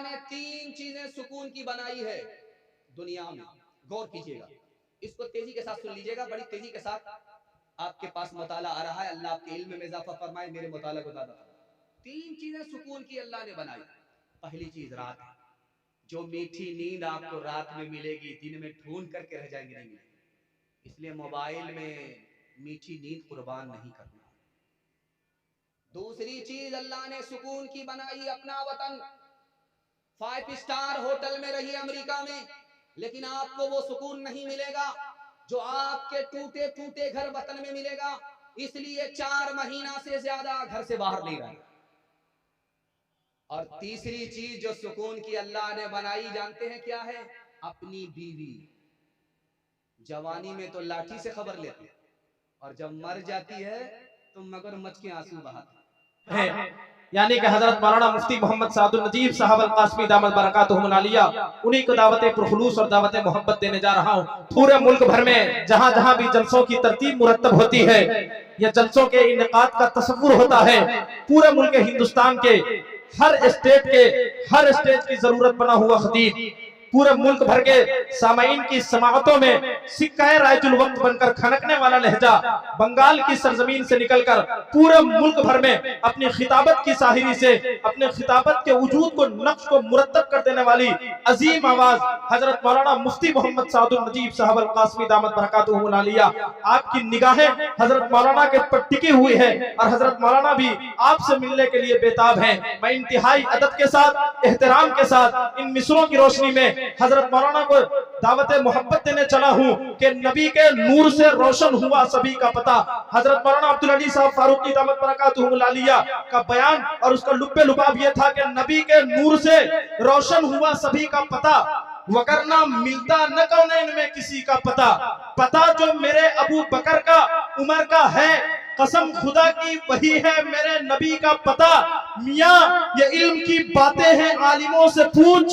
ने 3 चीजें सुकून की बनाई है दुनिया में। गौर कीजिएगा, इसको तेजी के साथ सुन लीजिएगा, बड़ी तेजी के साथ आपके पास मुताला आ रहा है। अल्लाह आपके इल्म में इजाफा फरमाए, मेरे मुताला को ज्यादा फरमाए। 3 चीजें सुकून की अल्लाह ने बनाई। पहली चीज रात है, जो मीठी नींद आपको रात में मिलेगी, दिन में ढूंढ करके रह जाएंगे, नहीं मिलेगी। इसलिए मोबाइल में मीठी नींद कुर्बान नहीं करना। दूसरी चीज अल्लाह ने सुकून की बनाई अपना वतन। 5 स्टार होटल में रहिए अमेरिका में, लेकिन आपको वो सुकून नहीं मिलेगा जो आपके टूटे फूटे घर वतन में मिलेगा। इसलिए 4 महीना से ज्यादा घर से बाहर नहीं रहा। और तीसरी चीज जो सुकून की अल्लाह ने बनाई, जानते हैं क्या है? अपनी बीवी। जवानी में तो लाठी से खबर लेते, और जब मर जाती है तो मगरमच्छ के आंसू बहाते है। यानी कि हजरत मौलाना मुफ्ती मोहम्मद सादुल नजीब साहब अल कासमी दामत बरकातुहुम आलिया, उन्हीं को दावत खुलूस और दावत मोहब्बत देने जा रहा हूँ। पूरे मुल्क भर में जहाँ जहाँ भी जलसों की तरतीब मुरतब होती है या जलसों के इनेकाद का तसव्वुर होता है, पूरे मुल्क हिंदुस्तान के हर स्टेट की जरूरत बना हुआ खतीब पूरे मुल्क भर के सामाईन की समाअतों में सिक्का रायजुल वक्त बनकर खनकने वाला लहजा बंगाल की सरजमीन से निकलकर पूरे मुल्क भर में अपनी खिताबत की साहिरी से अपने खिताबत के वजूद को नक्श को मुरतब कर देने वाली अजीम आवाज हजरत मौलाना मुफ्ती मोहम्मद सादुल नजीब साहब अल कासमी दामत बरकातुहुम आलिया, आपकी निगाहें हजरत मौलाना के पर टिकी हुई है और हजरत मौलाना भी आपसे मिलने के लिए बेताब हैं। मैं इंतहाई अदब के साथ, एहतराम के साथ इन मिसरों की रोशनी में हजरत मौलाना को दावत मोहब्बत देने चला हूं कि नबी के नूर से रोशन हुआ सभी का पता। हजरत मौलाना अब्दुल अली साहब फारूकी दामत बरकातुहुम आलिया का बयान और उसका लुब्बे लुबाब यह था कि नबी के नूर से रोशन हुआ सभी का पता, वगरना मिलता न कौनैन में किसी का पता। पता जो मेरे अबू बकर का उमर का है, कसम खुदा की वही है मेरे नबी का पता। मियाँ ये इल्म की बातें हैं आलिमों से पूछ,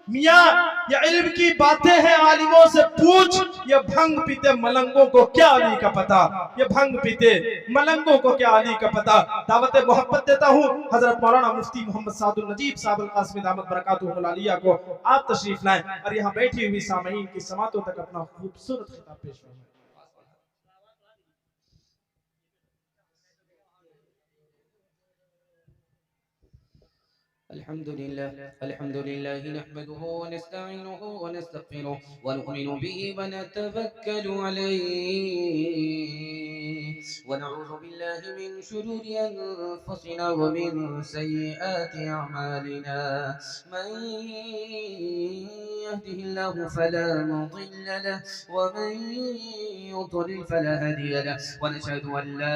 मियाँ ये इल्म की बातें हैं आलिमों से पूछ, ये भंग पीते मलंगों को क्या अली का पता, ये भंग पीते मलंगों को क्या अली का पता। दावत मोहब्बत देता हूँ हजरत मौलाना मुफ्ती मोहम्मद सादुल नजीब साहब अल कासमी दामत बरकातुहुम आलिया को आप तशरीफ लाएं और यहाँ बैठी हुई सामईन की समातों तक अपना खूबसूरत खिताब पेश फरमाएं। अल्हम्दुलिल्लाह नहमदुहु व नस्तईनुहु व नस्तगफिरुह व नु'मिनु बिही व नतवक्कलु अलैहि व नऊज़ु बिल्लाहि मिन शुरूरि अनफुसिना व मिन सय्यिआति अअमालिना। मन यहदिहिल्लाहु फला मुदिल्ल लहु व मन युद्लिल फला हादिय लहु व नशहदु अन ला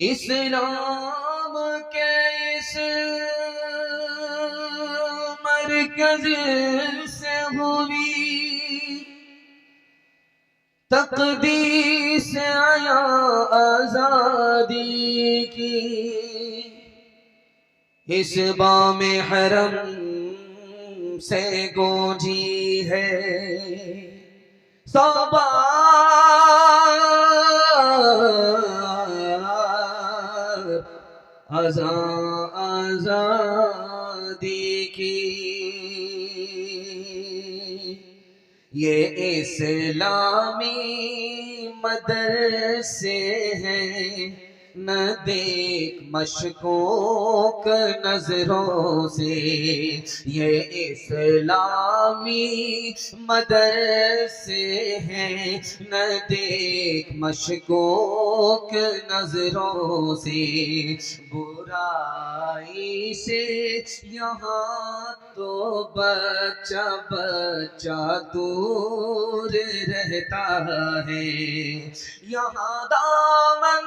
इस्लाम के इस मरकज़ से हुई तक़दीस आया आज़ादी की, इस बाम हरम से गूंजी है सबा आज़ादी की। ये इस्लामी मदरसे हैं, न देख मशकूक नजरों से। ये इस्लामी मदरसे हैं, न देख मशकूक नजरों से। बुराई से यहाँ तो बच्चा बच्चा दूर रहता है। यहाँ दामन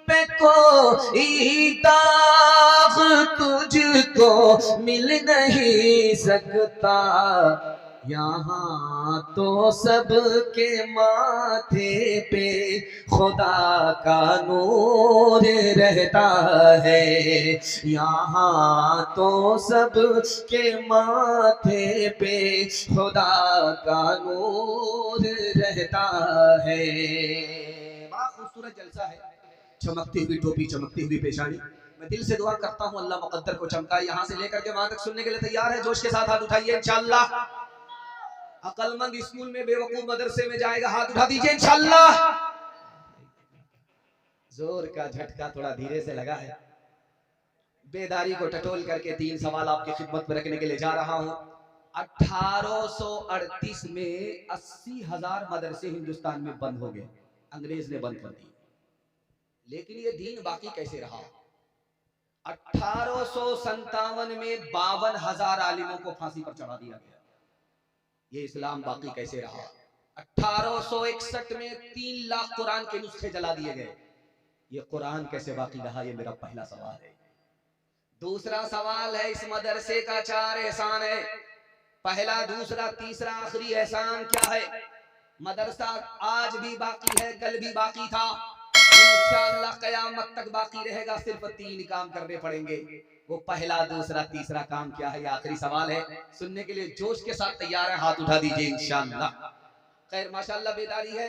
पे कोई दाग तुझको मिल नहीं सकता। यहाँ तो सबके माथे पे खुदा का नूर रहता है। यहाँ तो सबके माथे पे खुदा का नूर रहता है। बड़ा खूबसूरत जलसा है, चमकती हुई टोपी, चमकती हुई पेशानी। मैं दिल से दुआ करता हूँ अल्लाह मुकद्दर को चमकाए। यहाँ से लेकर के वहां तक सुनने के लिए तैयार है? जोश के साथ हाथ उठाइए इंशाअल्लाह। अकलमंद स्कूल में, बेवकूफ मदरसे में जाएगा, हाथ उठा दीजिए इंशाअल्लाह। जोर का झटका थोड़ा धीरे से लगा है। बेदारी को टटोल करके 3 सवाल आपकी खिदमत में रखने के लिए जा रहा हूँ। 1838 में 80,000 मदरसे हिंदुस्तान में बंद हो गए, अंग्रेज ने बंद कर दिए। लेकिन ये दीन बाकी कैसे रहा? 1857 में 52,000 आलिमों को फांसी पर चढ़ा दिया गया। ये इस्लाम बाकी कैसे रहा? 1861 में 3 लाख कुरान के नुस्खे जला दिए गए। ये कुरान कैसे बाकी रहा? ये मेरा पहला सवाल है। दूसरा सवाल है, इस मदरसे का 4 एहसान है। पहला, दूसरा, तीसरा, आखिरी एहसान क्या है? मदरसा आज भी बाकी है, कल भी बाकी था, इंशाअल्लाह क़यामत तक बाकी रहेगा। सिर्फ 3 काम करने पड़ेंगे। वो पहला, दूसरा, तीसरा काम क्या है? ये आखिरी सवाल है। सुनने के लिए जोश के साथ तैयार है? हाथ उठा दीजिए इंशाअल्लाह। खैर माशाअल्लाह बेदारी है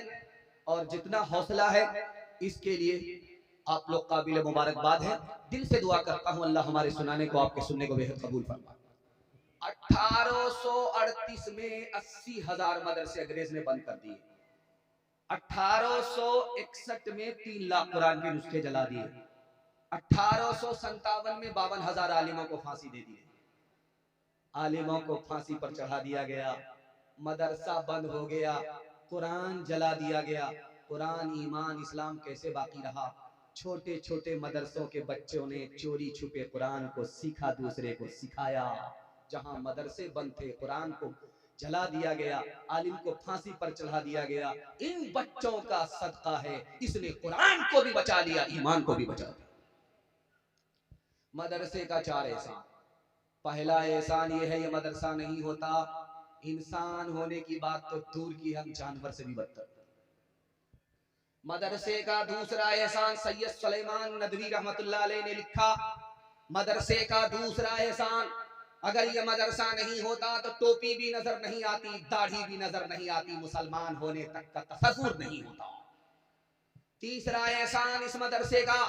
और जितना हौसला है इसके लिए आप लोग काबिल मुबारकबाद है। दिल से दुआ करता हूँ अल्लाह हमारे सुनाने को, आपके सुनने को बेहद कबूल फरमाए। 1838 में 80,000 मदरसे अंग्रेज ने बंद कर दिए। 1861 में 3 लाख कुरान के नुस्खे जला दिए। 1857 में 52,000 आलिमों को फांसी दे दी। आलिमों को फांसी पर चढ़ा दिया गया, मदरसा बंद हो गया, कुरान जला दिया गया। कुरान, ईमान, इस्लाम कैसे बाकी रहा? छोटे छोटे मदरसों के बच्चों ने चोरी छुपे कुरान को सीखा, दूसरे को सिखाया। जहां मदरसे बंद थे, कुरान को जला दिया गया, आलिम को फांसी पर चढ़ा दिया गया। इन बच्चों का सदका है, इसने कुरान को भी बचा लिया, ईमान को भी बचा लिया। मदरसे का 4 एहसान। पहला एहसान ये है, ये मदरसा नहीं होता, इंसान होने की बात तो दूर की, हम जानवर से भी बदतर। मदरसे का दूसरा एहसान, सैयद सुलेमान नदवी रहमतुल्लाह अलैह ने लिखा, मदरसे का दूसरा एहसान, अगर ये मदरसा नहीं होता तो टोपी भी नजर नहीं आती, दाढ़ी भी नजर नहीं आती, मुसलमान होने तक का तसव्वुर नहीं होता। तीसरा एहसान इस मदरसे का,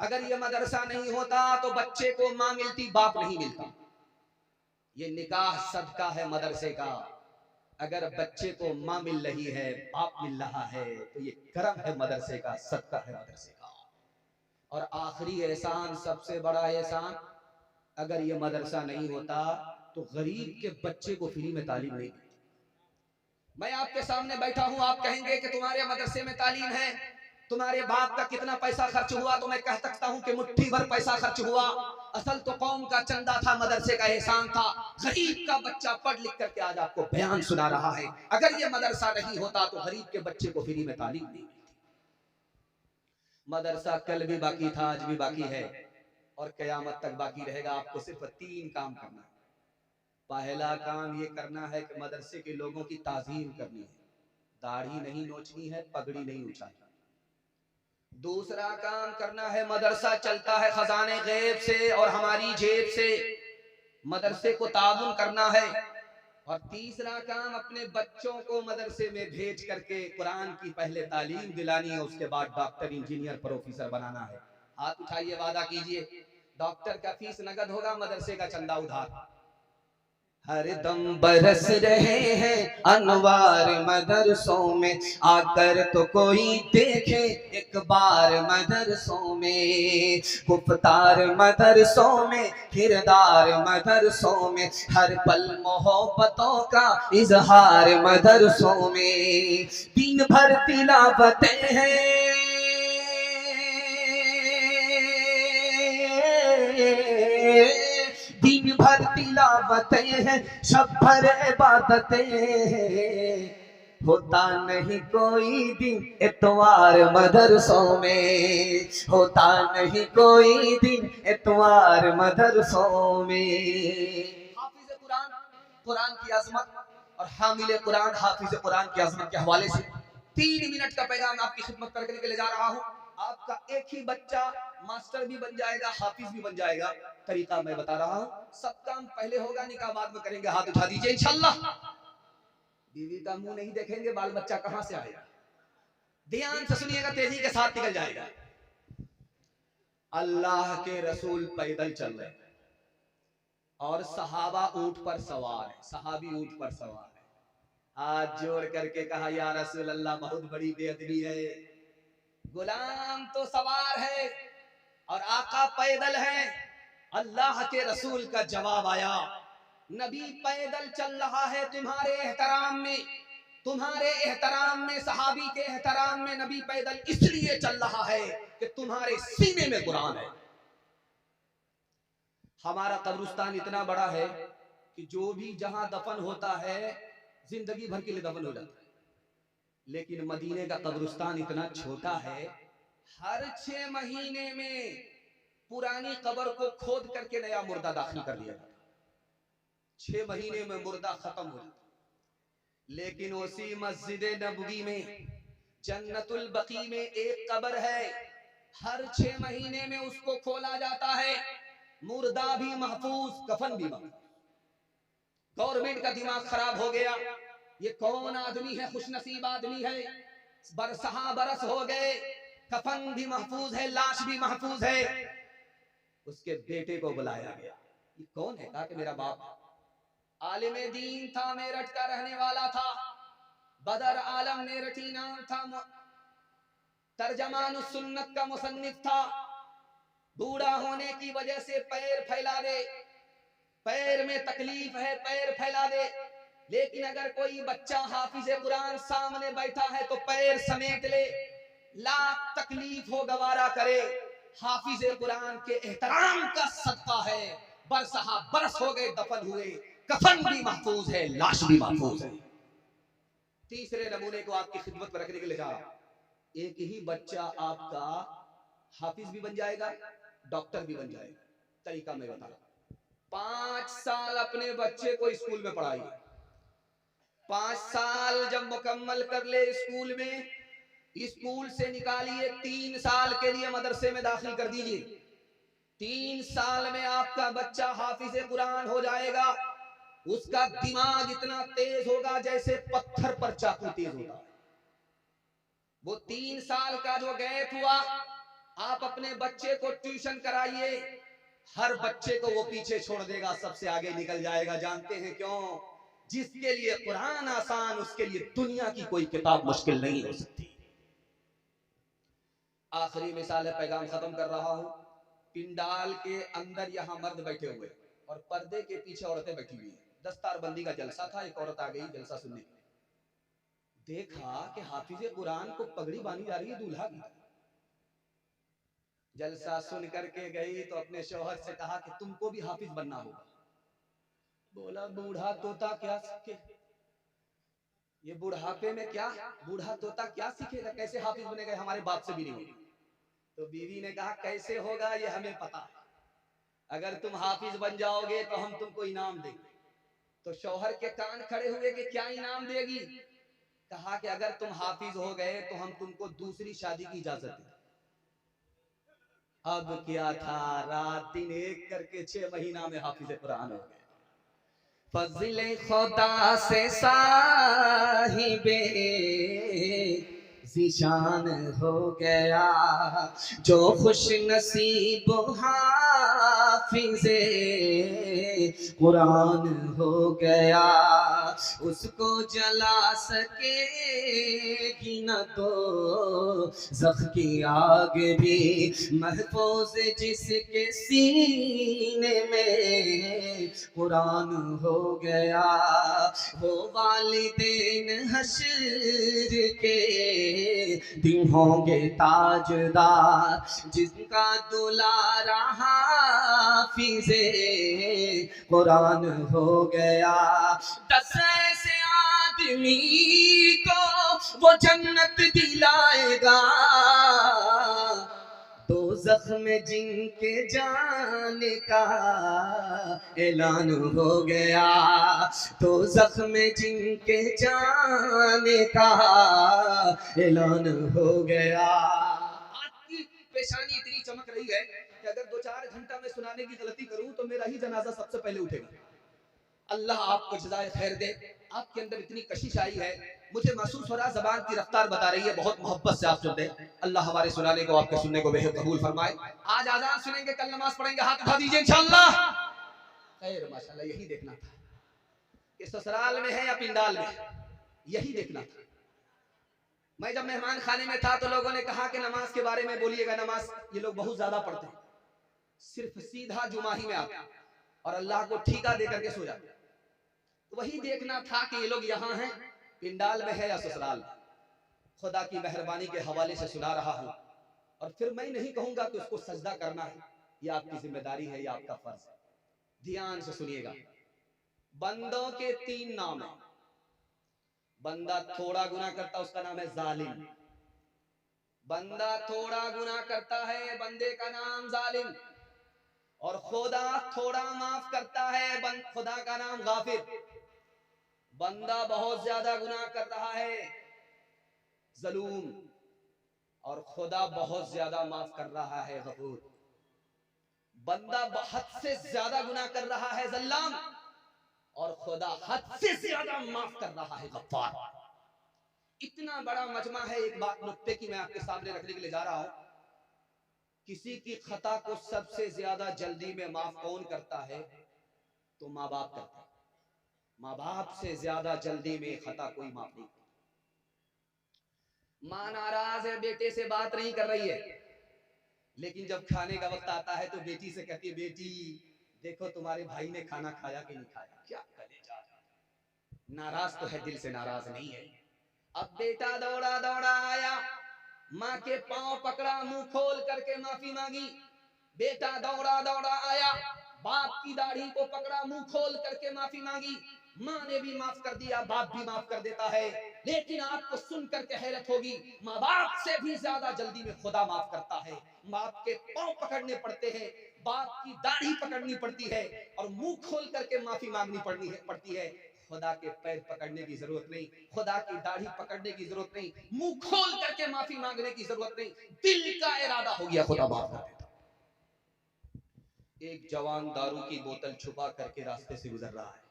अगर ये मदरसा नहीं होता तो बच्चे को माँ मिलती, बाप नहीं मिलता। ये निकाह सदका है मदरसे का। अगर बच्चे को माँ मिल रही है, बाप मिल रहा है, तो ये करम है मदरसे का, सदका है मदरसे का। और आखिरी एहसान, सबसे बड़ा एहसान, अगर ये मदरसा नहीं होता तो गरीब के बच्चे को फ्री में तालीम नहीं मिलती। मैं आपके सामने बैठा हूं, आप कहेंगे कि तुम्हारे मदरसे में तालीम है, तुम्हारे बाप का कितना पैसा खर्च हुआ? तो मैं कह सकता हूं कि मुट्ठी भर पैसा खर्च हुआ। असल तो कौम का चंदा था, मदरसे का एहसान था। गरीब का बच्चा पढ़ लिख करके आज आपको बयान सुना रहा है। अगर ये मदरसा नहीं होता तो गरीब के बच्चे को फ्री में तालीम नहीं मिलती। मदरसा कल भी बाकी था, आज भी बाकी है और कयामत तक बाकी रहेगा। आपको सिर्फ 3 काम करना है। पहला काम ये करना है कि मदरसे के लोगों की ताज़ीम करनी है, दाढ़ी नहीं नोचनी है, पगड़ी नहीं उछालनी। दूसरा काम करना है, मदरसा चलता है खजाने गैब से और हमारी जेब से, मदरसे को ताउन करना है। और तीसरा काम, अपने बच्चों को मदरसे में भेज करके कुरान की पहले तालीम दिलानी है, उसके बाद डॉक्टर, इंजीनियर, प्रोफेसर बनाना है। हाथ उठाइए, वादा कीजिए। डॉक्टर का फीस नगद होगा, मदरसे का चंदा उधार। हर दम बरस रहे हैं अनवार मदरसों में, आकर तो कोई देखे एक बार मदरसों में। गुफ्तार मदरसों में, किरदार मदरसों में, हर पल मोहब्बतों का इजहार मदरसों में। दिन भर तिलावतें हैं, दिन भर तिलावतें हैं, शब भर इबादतें हैं। होता नहीं कोई दिन इतवार मदरसों में, होता नहीं कोई दिन इतवार मदरसों में। हाफिज कुरान, कुरान की अजमत और हामिल कुरान हाफिज कुरान की अजमत के हवाले से 3 मिनट का पैगाम आपकी खिदमत करने के लिए जा रहा हूँ। आपका एक ही बच्चा मास्टर भी बन जाएगा, हाफिज भी बन जाएगा। तरीका मैं बता रहा हूँ, सब काम पहले होगा, निकाह बाद में करेंगे। हाथ उठा दीजिए इंशाल्लाह। बीवी का मुंह नहीं देखेंगे, बाल बच्चा कहां से आएगा। ध्यान से सुनिएगा, तेजी के साथ निकल जाएगा। अल्लाह के रसूल पैदल चल रहे हैं और सहाबा ऊंट पर सवार है, सहाबी ऊंट पर सवार है। हाथ जोड़ करके कहा, या रसूल अल्लाह, बहुत बड़ी बेअदबी है। गुलाम तो सवार है और आका पैदल है। अल्लाह के रसूल का जवाब आया, नबी पैदल चल रहा है तुम्हारे एहतराम में, तुम्हारे एहतराम में, सहाबी के एहतराम में नबी पैदल इसलिए चल रहा है कि तुम्हारे सीने में कुरान है। हमारा कब्रिस्तान इतना बड़ा है कि जो भी जहां दफन होता है जिंदगी भर के लिए दफन हो जाता है, लेकिन मदीने का कब्रिस्तान इतना छोटा है, हर 6 महीने में पुरानी कब्र को खोद करके नया मुर्दा दाखिल कर दिया जाता है। 6 महीने में मुर्दा खत्म हो जाता है। लेकिन उसी मस्जिद नबवी में, जन्नतुल बकी में एक कब्र है, हर 6 महीने में उसको खोला जाता है। मुर्दा भी महफूज, कफन भी महफूज। गवर्नमेंट का दिमाग खराब हो गया, ये कौन आदमी है, खुशनसीब आदमी है, बरसहा बरस हो गए, कफन भी महफूज है, लाश भी महफूज है। उसके बेटे को बुलाया गया, ये कौन है? कहा कि मेरा बाप आलिम दीन था, मेरठ का रहने वाला था, बदर आलम मेरठी नाम था, तर्जमान सुन्नत का मुसन्निफ था। बूढ़ा होने की वजह से पैर फैला दे, पैर में तकलीफ है, पैर फैला दे। लेकिन अगर कोई बच्चा हाफिज कुरान सामने बैठा है तो पैर समेट ले, लाख तकलीफ हो गवारा करे। हाफिज कुरान के एहतराम का सदका है, बरसहा बरस हो गए दफन हुए, कफन भी महफूज है, लाश भी महफूज है। तीसरे नमूने को आपकी खिदमत में रखने के लिए जा रहा हूं। एक ही बच्चा आपका हाफिज भी बन जाएगा, डॉक्टर भी बन जाएगा। तरीका मैं बता रहा हूं। 5 साल अपने बच्चे को स्कूल में पढ़ाइए। 5 साल जब मुकम्मल कर ले स्कूल में, स्कूल से निकालिए, 3 साल के लिए मदरसे में दाखिल कर दीजिए। 3 साल में आपका बच्चा हाफिज कुरान हो जाएगा। उसका दिमाग इतना तेज होगा जैसे पत्थर पर चाकू तेज होता है। वो 3 साल का जो गैप हुआ, आप अपने बच्चे को ट्यूशन कराइए, हर बच्चे को वो पीछे छोड़ देगा, सबसे आगे निकल जाएगा। जानते हैं क्यों? जिसके लिए कुरान आसान, उसके लिए दुनिया की कोई किताब मुश्किल नहीं हो सकती। आखिरी मिसाल है, पैगाम खत्म कर रहा हूं। पिंडाल के अंदर यहां मर्द बैठे हुए और पर्दे के पीछे औरतें बैठी हुई हैं। दस्तारबंदी का जलसा था, एक औरत आ गई जलसा सुनने के लिए। देखा कि हाफिज कुरान को पगड़ी बांधी जा रही है दूल्हा की। जलसा सुन करके गई तो अपने शौहर से कहा कि तुमको भी हाफिज बनना होगा। बोला, बूढ़ा तोता क्या सीखे, ये बुढ़ापे में क्या, बूढ़ा तोता क्या सीखेगा, कैसे हाफिज बनेगा, हमारे बाप से भी नहीं होगा। तो बीवी ने कहा, कैसे होगा ये हमें पता है, अगर तुम हाफिज बन जाओगे तो हम तुमको इनाम देंगे। तो शौहर के कान खड़े हुए कि क्या इनाम देगी? कहा कि अगर तुम हाफिज हो गए तो हम तुमको दूसरी शादी की इजाजत दें। अब क्या था, रात दिन एक करके 6 महीना में हाफिज कुरान हो गए। फज़िल खुदा से साहिबे ज़िशान हो गया, जो खुश नसीब हाफिज़े कुरान हो गया, उसको जला सकेगी न तो ज़ख की आग भी, महफूज जिसके सीने में कुरान हो गया। वो वालिदैन हश्र के दिन होंगे ताजदार, जिनका दुलारा हाफिज़े कुरान हो गया। 10 ऐसे आदमी को वो जन्नत दिलाएगा, दोज़ख में जिनके जाने का ऐलान हो गया, दोज़ख में जिनके जाने का ऐलान हो गया। आपकी पेशानी इतनी चमक रही है कि अगर 2-4 घंटा में सुनाने की गलती करूं तो मेरा ही जनाजा सबसे पहले उठेगा। अल्लाह आपको जज़ाए खैर दे। आपके अंदर इतनी कशिश आई है, मुझे महसूस हो रहा ज़बान की रफ्तार बता रही है, बहुत मोहब्बत से आप सुन रहे। अल्लाह हमारे सुनाने को आपके सुनने को बेहद कबूल फरमाए। आज आज़ान सुनेंगे, कल नमाज पढ़ेंगे, हाथ उठा दीजिए इंशाअल्लाह। खैर माशाअल्लाह, यही देखना था कि ससुराल में है या पिंडाल में, यही देखना था। मैं जब मेहमान खाने में था तो लोगों ने कहा कि नमाज के बारे में बोलिएगा, नमाज ये लोग बहुत ज्यादा पढ़ते हैं, सिर्फ सीधा जुमा ही में आते और अल्लाह को ठीका दे करके सो जाते। तो वही देखना था कि ये लोग यहाँ हैं, पिंडाल में है या ससुराल में। खुदा की मेहरबानी के हवाले से सुना रहा हूँ, और फिर मैं नहीं कहूंगा कि उसको सजदा करना है, ये आपकी जिम्मेदारी है, ये आपका फर्ज है। ध्यान से सुनिएगा। बंदों के 3 नाम है। बंदा थोड़ा गुनाह करता, उसका नाम है जालिम। बंदा थोड़ा गुनाह करता है, बंदे का नाम जालिम। और खुदा थोड़ा माफ करता है, खुदा का नाम गाफिर। बंदा बहुत ज्यादा गुनाह कर रहा है, जलूम। और खुदा बहुत ज्यादा माफ कर रहा है, गफूर। बंदा हद से ज्यादा गुनाह कर रहा है, जल्लाम। और खुदा हद से ज्यादा माफ कर रहा है, गफ्फार। इतना बड़ा मजमा है। एक बात नुक्ते की मैं आपके सामने रखने के लिए जा रहा हूं। किसी की खता को सबसे ज्यादा जल्दी में माफ कौन करता है? तो माँ बाप करते हैं। माँ बाप से ज्यादा जल्दी में खता कोई माफ नहीं करता। माँ नाराज है, बेटे से बात नहीं कर रही है, लेकिन जब खाने का वक्त आता है तो बेटी से कहती है, बेटी देखो तुम्हारे भाई ने खाना खाया कि नहीं खाया। क्या कलेजा, नाराज तो है, दिल से नाराज नहीं है। अब बेटा दौड़ा दौड़ा आया, माँ के पांव पकड़ा, मुंह खोल करके माफी मांगी। बेटा दौड़ा दौड़ा आया, बाप की दाढ़ी को पकड़ा, मुंह खोल करके माफी मांगी। माँ ने भी माफ कर दिया, बाप भी माफ कर देता है। लेकिन आपको सुन करके हैरत होगी, माँ बाप से भी ज्यादा जल्दी में खुदा माफ करता है। बाप के पांव पकड़ने पड़ते हैं, बाप की दाढ़ी पकड़नी पड़ती है, और मुंह खोल करके माफी मांगनी पड़ती है। खुदा के पैर पकड़ने की जरूरत नहीं, खुदा की दाढ़ी पकड़ने की जरूरत नहीं, मुंह खोल करके माफी मांगने की जरूरत नहीं। दिल का इरादा हो गया, खुदा माफ कर देता। एक जवान दारू की बोतल छुपा करके रास्ते से गुजर रहा है।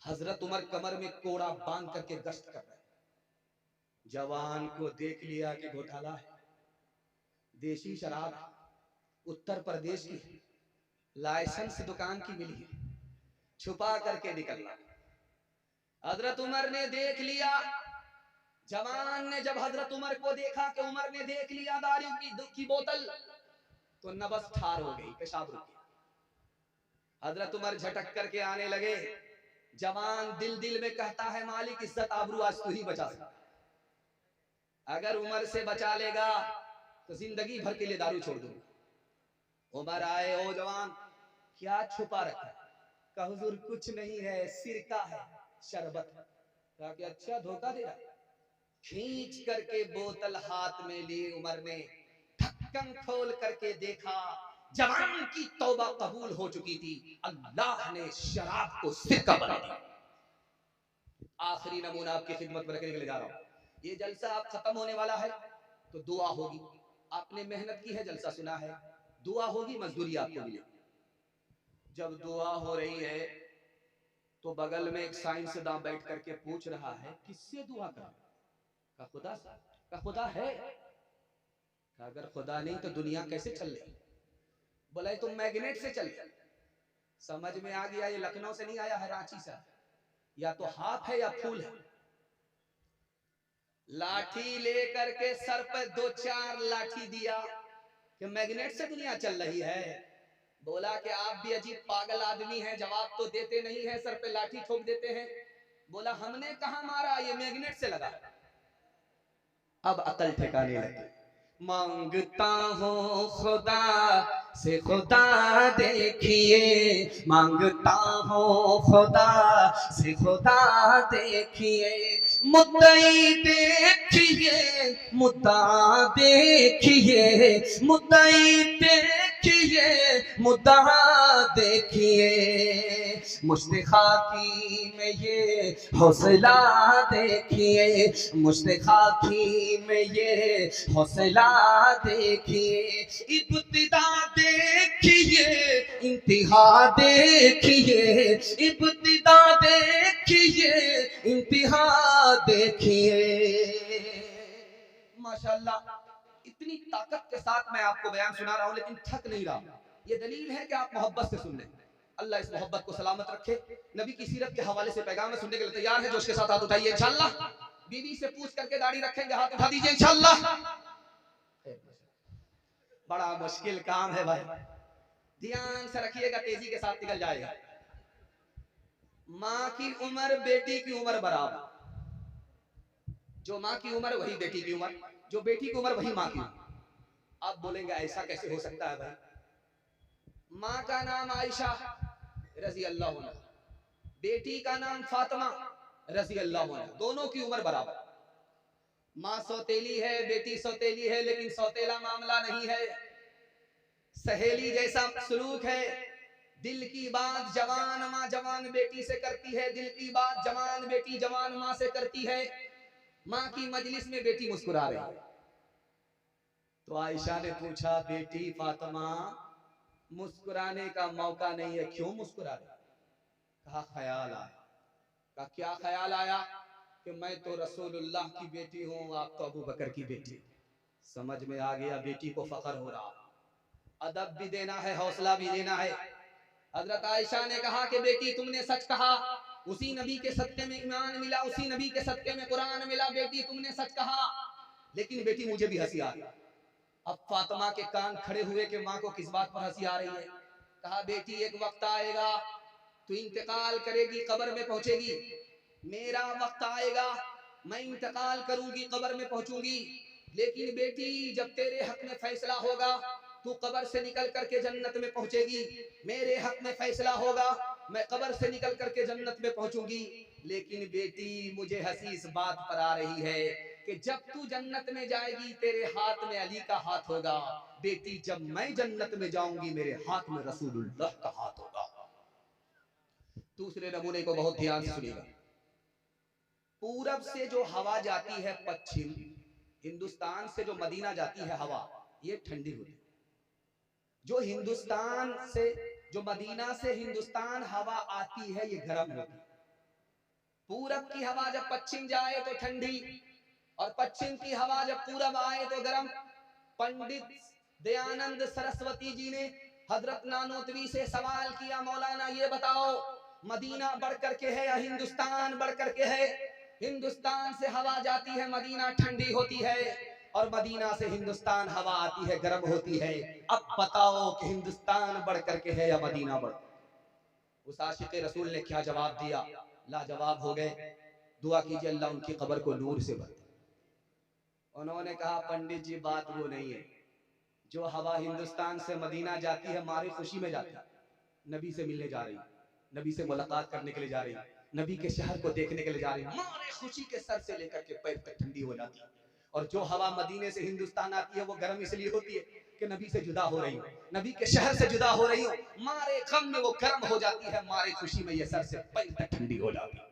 हजरत उमर कमर में कोड़ा बांध करके गश्त कर रहे हैं। जवान को देख लिया कि घोटाला है, देशी शराब उत्तर प्रदेश की, लाइसेंस दुकान की मिली है, छुपा करके निकलना। हजरत उमर ने देख लिया, जवान ने जब हजरत उमर को देखा कि उमर ने देख लिया दारू की बोतल, तो नबस ठार हो गई, पेशाब रुक गया। हजरत उमर झटक करके आने लगे। जवान दिल दिल में कहता है, मालिक इज्जत आबरू आज तू ही बचा सकता, अगर उमर से बचा लेगा तो जिंदगी भर के लिए दारू छोड़ दूंगा। उमर आए, ओ जवान क्या छुपा रखा है? कहा हुजूर कुछ नहीं है, सिरका है, शरबत। कहा कि अच्छा धोखा दे रहा। खींच करके बोतल हाथ में ली उमर ने, ढक्कन खोल करके देखा, जवान की तौबा कबूल हो चुकी थी, अल्लाह ने शराब को सिरका बना दिया। आखिरी नमूना आपकी खिदमत में रखने के लिए जा रहा हूं। ये जलसा आप खत्म होने वाला है तो दुआ होगी। आपने मेहनत की है, जलसा सुना है, दुआ होगी, मजदूरी आपको मिलेगी। जब दुआ हो रही है तो बगल में एक साइंसदान बैठ करके पूछ रहा है, किससे दुआ कर? का खुदा से। का खुदा है? अगर खुदा नहीं तो दुनिया कैसे चल रही? बोला तुम मैग्नेट से चल। समझ में आ गया, ये लखनऊ से नहीं आया है, रांची से। या तो हाथ है या फूल है। लाठी लेकर के सर पर 2-4 लाठी दिया कि मैग्नेट से दुनिया चल रही है। बोला कि आप भी अजीब पागल आदमी हैं, जवाब तो देते नहीं है, सर पे लाठी ठोक देते हैं। बोला हमने कहा मारा, ये मैग्नेट से लगा। अब अकल ठिकाने लगी। मांगता हूँ खुदा से खुदा देखिए, मांगता हूँ खुदा से खुदा देखिए, मुद्दई देखिए, मुद्दा देखिए, मुद्दई देखिए, मुद्दा देखिए, मुश्त खाकी में ये हौसला देखिए, मुश्त खाकी में ये हौसला देखिए, इब्तिदा देखिए, इंतहा देखिए, इब्तिदा देखिए, इंतहा देखिए। माशाअल्लाह, इतनी ताकत के साथ मैं आपको बयान सुना रहा हूं, लेकिन थक नहीं रहा। ये दलील है कि आप मोहब्बत से सुन लें। अल्लाह इस मोहब्बत को सलामत रखे। नबी की सीरत के हवाले से पैगाम में सुनने के लिए तैयार है? जोश के साथ हाथ उठाइए इंशाअल्लाह। बीवी से पूछ करके दाढ़ी रखेंगे, हाथ उठा दीजिए इंशाअल्लाह। बड़ा मुश्किल काम है भाई, ध्यान से रखिएगा, तेजी के साथ निकल जाएगा। माँ की उम्र बेटी की उम्र बराबर। जो माँ की उम्र वही बेटी की उम्र, जो बेटी की उम्र वही माँ की उम्र। आप बोलेंगे ऐसा कैसे हो सकता है भाई? माँ का नाम आयशा रजी अल्लाह अन्हा, बेटी का नाम फातिमा रजी अल्लाह अन्हा, दोनों की उम्र बराबर। माँ सौतेली है, बेटी सौतेली है, लेकिन सौतेला मामला नहीं है, सहेली जैसा सलूक है। दिल की बात जवान माँ जवान बेटी से करती है, दिल की बात जवान बेटी जवान माँ से करती है। माँ की मजलिस में बेटी मुस्कुरा रही है, तो आयशा ने पूछा, बेटी फातिमा मुस्कुराने का मौका नहीं है, क्यों मुस्कुरा रही? कहा ख्याल आया। कहा क्या ख्याल आया? कि मैं तो रसूलुल्लाह की बेटी हूँ, आप तो अबू बकर की बेटी। समझ में आ गया, बेटी को फख्र हो रहा। अदब भी देना है, हौसला भी देना है। हजरत आयशा ने कहा कि बेटी तुमने सच कहा, उसी नबी के सदके में ईमान मिला, उसी नबी के सदके में कुरान मिला, बेटी तुमने सच कहा। लेकिन बेटी मुझे भी हंसी आ रही। अब फातिमा के कान खड़े हुए कि माँ को किस बात पर हंसी आ रही है। कहा बेटी एक वक्त आएगा, तू इंतकाल करेगी, कब्र में पहुंचेगी, मेरा वक्त आएगा, मैं इंतकाल करूंगी, कब्र में पहुंचूंगी, लेकिन बेटी जब तेरे हक में फैसला होगा, तू कब्र से निकल करके जन्नत में पहुंचेगी, मेरे हक में फैसला होगा, मैं कब्र से निकल करके जन्नत में पहुंचूंगी। लेकिन बेटी मुझे हंसी इस बात पर आ रही है कि जब तू जन्नत में जाएगी, तेरे हाथ में अली का हाथ होगा, बेटी जब मैं जन्नत में जाऊंगी, मेरे हाथ में रसूलुल्लाह का हाथ होगा। दूसरे नमूने को बहुत ध्यान से सुनिएगा। पूरब से जो हवा जाती है पश्चिम, हिंदुस्तान से जो मदीना जाती है हवा, ये ठंडी होती है। जो हिंदुस्तान से, जो मदीना से हिंदुस्तान हवा आती है, ये गर्म होती है। पूरब की हवा जब पश्चिम जाए तो ठंडी, और पश्चिम की हवा जब पूरब आए तो गर्म। पंडित दयानंद सरस्वती जी ने हजरत नानोतवी से सवाल किया, मौलाना ये बताओ, मदीना बढ़ करके है या हिंदुस्तान बढ़ करके है? हिंदुस्तान से हवा जाती है, मदीना ठंडी होती है, और मदीना से हिंदुस्तान हवा आती है, गर्म होती है। अब बताओ कि हिंदुस्तान बढ़ करके है या मदीना बढ़? उस आशिक़ रसूल ने क्या जवाब दिया? लाजवाब हो गए। दुआ कीजिए अल्लाह उनकी कब्र को नूर से भर दे। उन्होंने कहा, पंडित जी बात वो नहीं है, जो हवा हिंदुस्तान से मदीना जाती है हमारी खुशी में जाती है, नबी से मिलने जा रही, नबी से मुलाकात करने के लिए जा रही, नबी के शहर को देखने के लिए जा रही, हमारे खुशी के सर से लेकर के पैर तक ठंडी हो जाती है। और जो हवा मदीने से हिंदुस्तान आती है वो गर्म इसलिए होती है कि नबी से जुदा हो रही हूँ, नबी के शहर से जुदा हो रही हूँ, मारे गम में वो गर्म हो जाती है, मारे खुशी में ये सर से पैर तक ठंडी हो जाती है।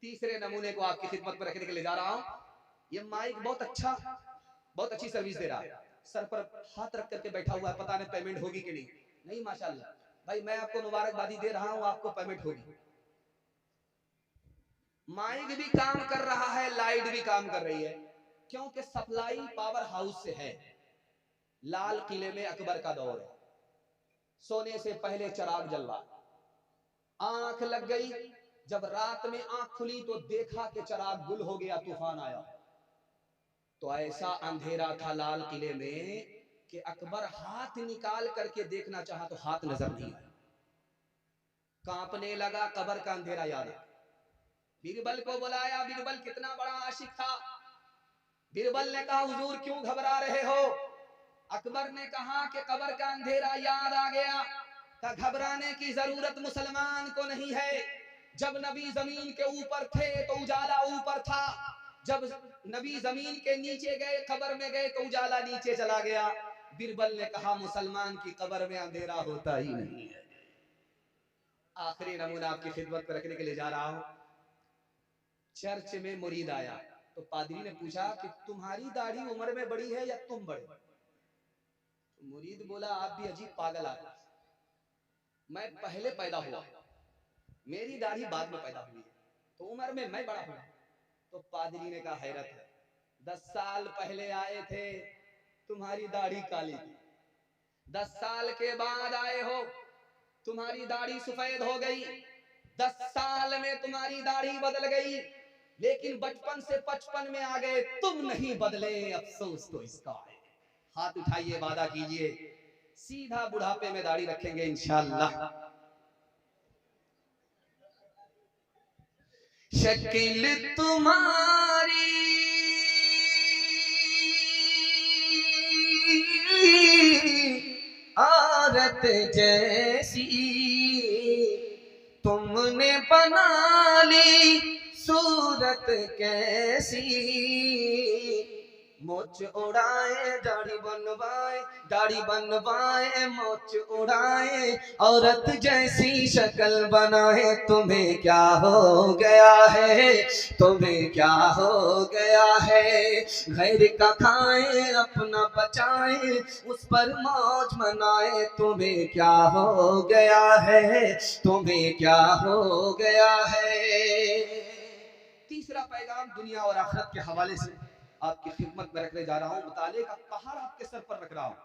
तीसरे नमूने को आपकी खिदमत में रखने के लिए जा रहा हूँ। ये माइक बहुत अच्छा, बहुत अच्छी सर्विस दे रहा है, सर पर हाथ रख करके बैठा हुआ है, पता नहीं पेमेंट होगी कि नहीं। नहीं माशाल्लाह भाई, मैं आपको मुबारकबादी दे रहा हूं, आपको पेमेंट होगी। माइक भी काम कर रहा है, लाइट भी काम कर रही है, क्योंकि सप्लाई पावर हाउस से है। लाल किले में अकबर का दौर है, सोने से पहले चिराग जल रहा, आंख लग गई। जब रात में आंख खुली तो देखा कि चिराग गुल हो गया, तूफान आया। तो ऐसा अंधेरा था लाल किले में कि अकबर हाथ निकाल करके देखना चाहा तो हाथ नजर नहीं आया। कांपने लगा, कब्र का अंधेरा याद आया। बीरबल को बुलाया। बीरबल कितना बड़ा आशिक था। बीरबल ने कहा, हुजूर क्यों घबरा रहे हो? अकबर ने कहा कि कब्र का अंधेरा याद आ गया। का घबराने की जरूरत मुसलमान को नहीं है। जब नबी जमीन के ऊपर थे तो उजाला ऊपर था, जब नबी जमीन के नीचे गए, कब्र में गए तो उजाला नीचे चला गया। बीरबल ने कहा, मुसलमान की कब्र में अंधेरा होता ही नहीं है। आखिरी नमूना आपकी खिदमत पर रखने के लिए जा रहा हूं। चर्च में मुरीद आया तो पादरी ने पूछा कि तुम्हारी दाढ़ी उम्र में बड़ी है या तुम बड़े? तो मुरीद बोला, आप भी अजीब पागल आदमी, मैं पहले पैदा हुआ, मेरी दाढ़ी बाद में पैदा हुई है, तो उम्र में मैं बड़ा हुआ। तो पादरी ने कहा, हैरत है, 10 साल पहले आए थे तुम्हारी दाढ़ी काली थी, 10 साल के बाद आए हो तुम्हारी दाढ़ी सफेद हो गई, 10 साल में तुम्हारी दाढ़ी बदल गई, लेकिन बचपन से 55 में आ गए, तुम नहीं बदले, अफसोस तो इसका है। हाथ उठाइए, वादा कीजिए, सीधा बुढ़ापे में दाढ़ी रखेंगे इंशाअल्लाह। शक्ल तुम्हारी आरत जैसी, तुमने बना ली सूरत कैसी, मोच उड़ाए दाढ़ी बनवाए मोच उड़ाए, औरत जैसी शक्ल बनाए, तुम्हें क्या हो गया है, तुम्हें क्या हो गया है। घर का खाए अपना बचाए, उस पर मौज मनाए, तुम्हें क्या हो गया है, तुम्हें क्या हो गया है। तीसरा पैगाम दुनिया और आखिरत के हवाले से आपकी खिदमत में रखने जा रहा हूं। मुताले का पहाड़ आपके सर पर रख रहा हूं,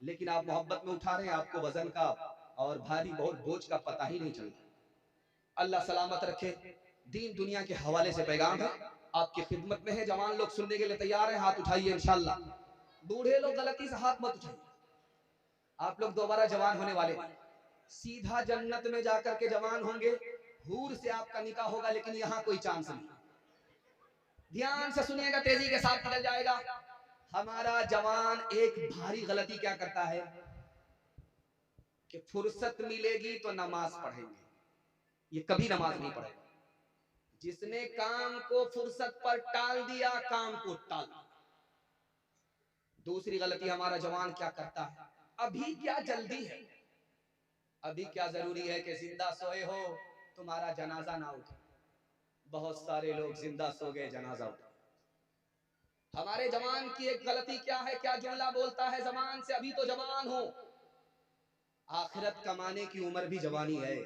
लेकिन आप मोहब्बत में उठा रहे हैं, आपको वजन का और भारी बहुत बोझ का पता ही नहीं चलता। अल्लाह सलामत रखे। दीन दुनिया के हवाले से पैगाम है, आपकी खिदमत में है। जवान लोग सुनने के लिए तैयार हैं, हाथ उठाइए इंशाअल्लाह। बूढ़े लोग गलती से हाथ मत उठाइए, आप लोग दोबारा जवान होने वाले, सीधा जन्नत में जाकर के जवान होंगे, हूर से आपका निकाह होगा, लेकिन यहाँ कोई चांस नहीं। ध्यान से सुनिएगा, तेजी के साथ निकल जाएगा। हमारा जवान एक भारी गलती क्या करता है कि फुर्सत मिलेगी तो नमाज पढ़ेंगे, ये कभी नमाज नहीं पढ़ेगा। जिसने काम को फुर्सत पर टाल दिया, काम को टाल दिया। दूसरी गलती हमारा जवान क्या करता है, अभी क्या जल्दी है, अभी क्या जरूरी है कि जिंदा सोए हो तुम्हारा जनाजा ना उठे। बहुत सारे लोग जिंदा सो गए, जनाजा उठा। हमारे जवान की एक गलती क्या है, क्या जुमला बोलता है जबान से, अभी तो जवान हो। आखिरत कमाने की उम्र भी जवानी है।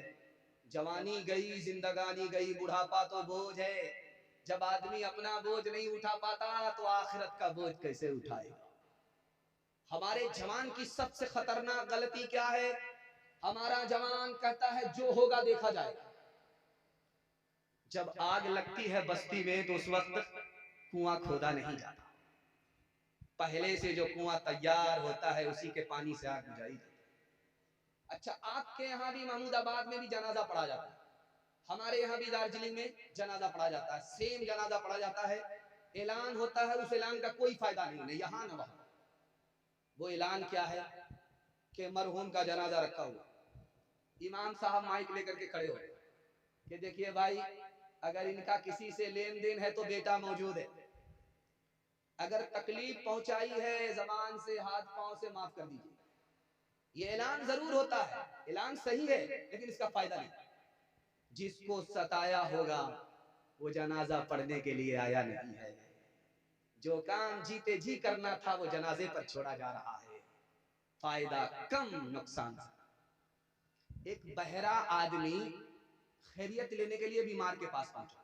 जवानी गई, जिंदगानी गई, बुढ़ापा तो बोझ है। जब आदमी अपना बोझ नहीं उठा पाता तो आखिरत का बोझ कैसे उठाएगा। हमारे जवान की सबसे खतरनाक गलती क्या है, हमारा जवान कहता है जो होगा देखा जाएगा। जब आग लगती है बस्ती में तो उस वक्त कुआं खोदा नहीं जाता, पहले से जो कुआं तैयार होता है उसी के पानी से आग बुझाई जाती है। अच्छा, आपके यहाँ भी महमूदाबाद में भी जनाजा पढ़ा जाता है, हमारे यहाँ भी दार्जिलिंग में जनाजा पढ़ा जाता है, सेम जनाजा पढ़ा जाता है। ऐलान होता है, उस ऐलान का कोई फायदा नहीं, नहीं यहाँ न वहाँ। वो ऐलान क्या है कि मरहूम का जनाजा रखा हुआ, इमाम साहब माइक लेकर के खड़े हो कि देखिए भाई, अगर इनका किसी से लेन देन है तो बेटा मौजूद है, अगर तकलीफ पहुंचाई है जबान से हाथ पांव से माफ कर दीजिए। ये ऐलान जरूर होता है, ऐलान सही है, लेकिन इसका फायदा नहीं। जिसको सताया होगा वो जनाजा पढ़ने के लिए आया नहीं है। जो काम जीते जी करना था वो जनाजे पर छोड़ा जा रहा है। फायदा कम, नुकसान। एक बहरा आदमी खैरियत लेने के लिए बीमार के पास पहुंचा।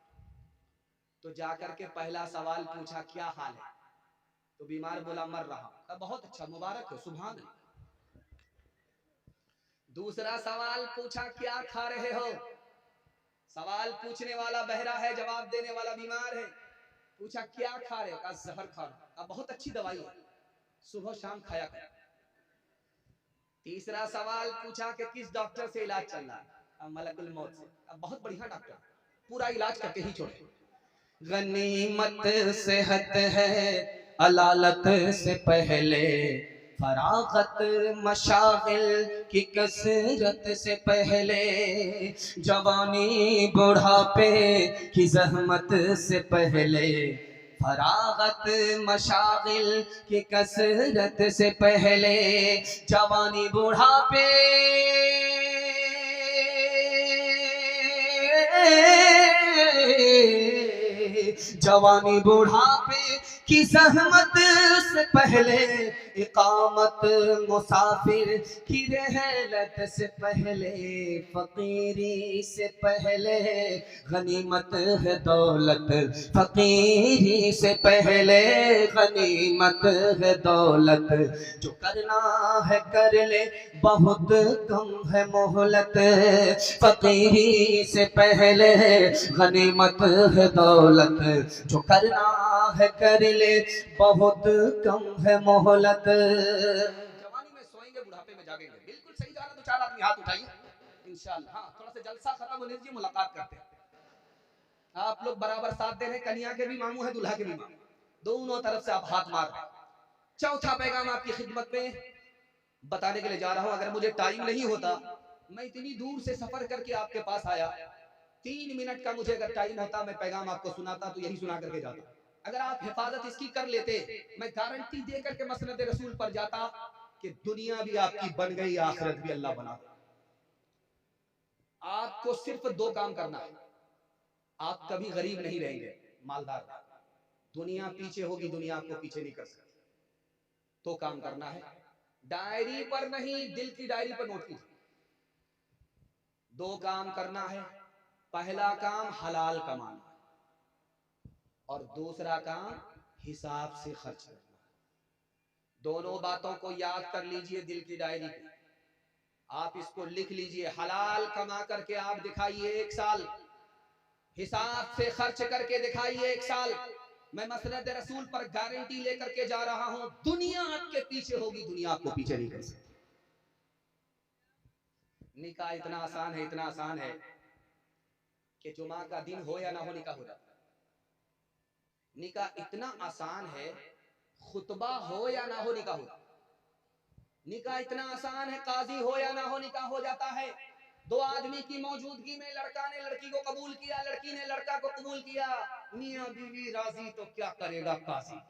तो जाकर के पहला सवाल पूछा क्या हाल है, तो बीमार बोला मर रहा। बहुत अच्छा, मुबारक हो, सुभान अल्लाह। दूसरा सवाल पूछा क्या खा रहे हो, सवाल पूछने वाला बहरा है, जवाब देने वाला बीमार है। पूछा क्या खा रहे हो, कहा जहर खा रहा हूं। बहुत अच्छी दवाई है, सुबह शाम खाया कर। तीसरा सवाल पूछा कि किस डॉक्टर से इलाज चल रहा है, मलकुल मौत से। बहुत बढ़िया डॉक्टर, पूरा इलाज करके ही छोड़े। गनीमत सेहत है अलालत से पहले, फरागत मशागिल की कसरत से पहले, जवानी बुढ़ापे की जहमत से पहले, फरागत मशागिल की कसरत से पहले, जवानी बुढ़ापे जवानी बुढ़ापे की जहमत से पहले, इकामत मुसाफिर की रहलत से पहले, फकीरी से पहले गनीमत है दौलत, फकीरी से पहले गनीमत है दौलत, जो करना है कर ले बहुत कम है मोहलत, फकीरी से पहले गनीमत है दौलत, जो करना है कर ले बहुत कम है मोहलत। जवानी में सोएंगे, बुढ़ापे में जागेंगे। बिल्कुल सही जा रहा। तो 4 आदमी हाथ उठाइए इंशाअल्लाह। हाँ, थोड़ा सा जलसा खत्म होने दीजिए, मुलाकात करते हैं। आप लोग बराबर साथ दे रहे, कन्या के भी मामू है, दूल्हा के भी मामू, दोनों तरफ से आप हाथ मार रहे। चौथा पैगाम आपकी खिदमत में बताने के लिए जा रहा हूं। अगर मुझे टाइम नहीं होता, मैं इतनी दूर से सफर करके आपके पास आया, 3 मिनट का मुझे अगर टाइम होता, मैं पैगाम आपको सुनाता तो यही सुना करके जाता। अगर आप हिफाजत इसकी कर लेते, मैं गारंटी दे करके मसनद रसूल पर जाता कि दुनिया भी आपकी बन गई, आखिरत भी अल्लाह बना। आपको सिर्फ 2 काम करना है, आप कभी गरीब नहीं रहेंगे, मालदार। दुनिया पीछे होगी, दुनिया आपको पीछे नहीं कर सकती। तो काम करना है, डायरी पर नहीं, दिल की डायरी पर नोट कीजिए। 2 काम करना है। पहला काम हलाल कमाना, और दूसरा काम हिसाब से खर्च करना। दोनों बातों को याद कर लीजिए दिल की डायरी पे, आप इसको लिख लीजिए। हलाल कमा करके आप दिखाइए 1 साल, हिसाब से खर्च करके दिखाइए 1 साल। मैं मसनद रसूल पर गारंटी लेकर के जा रहा हूं, दुनिया आपके पीछे होगी, दुनिया आपको पीछे नहीं कर सकती। निकाह इतना आसान है, इतना आसान है कि जुमा का दिन हो या ना हो, निकाह हो जाता है। निकाह इतना आसान है, खुतबा हो या ना हो, निकाह हो। निकाह इतना आसान है, काजी हो या ना हो, निकाह हो जाता है। 2 आदमी की मौजूदगी में लड़का ने लड़की को कबूल किया, लड़की ने लड़का को कबूल किया, मियां बीवी राजी तो क्या करेगा काजी,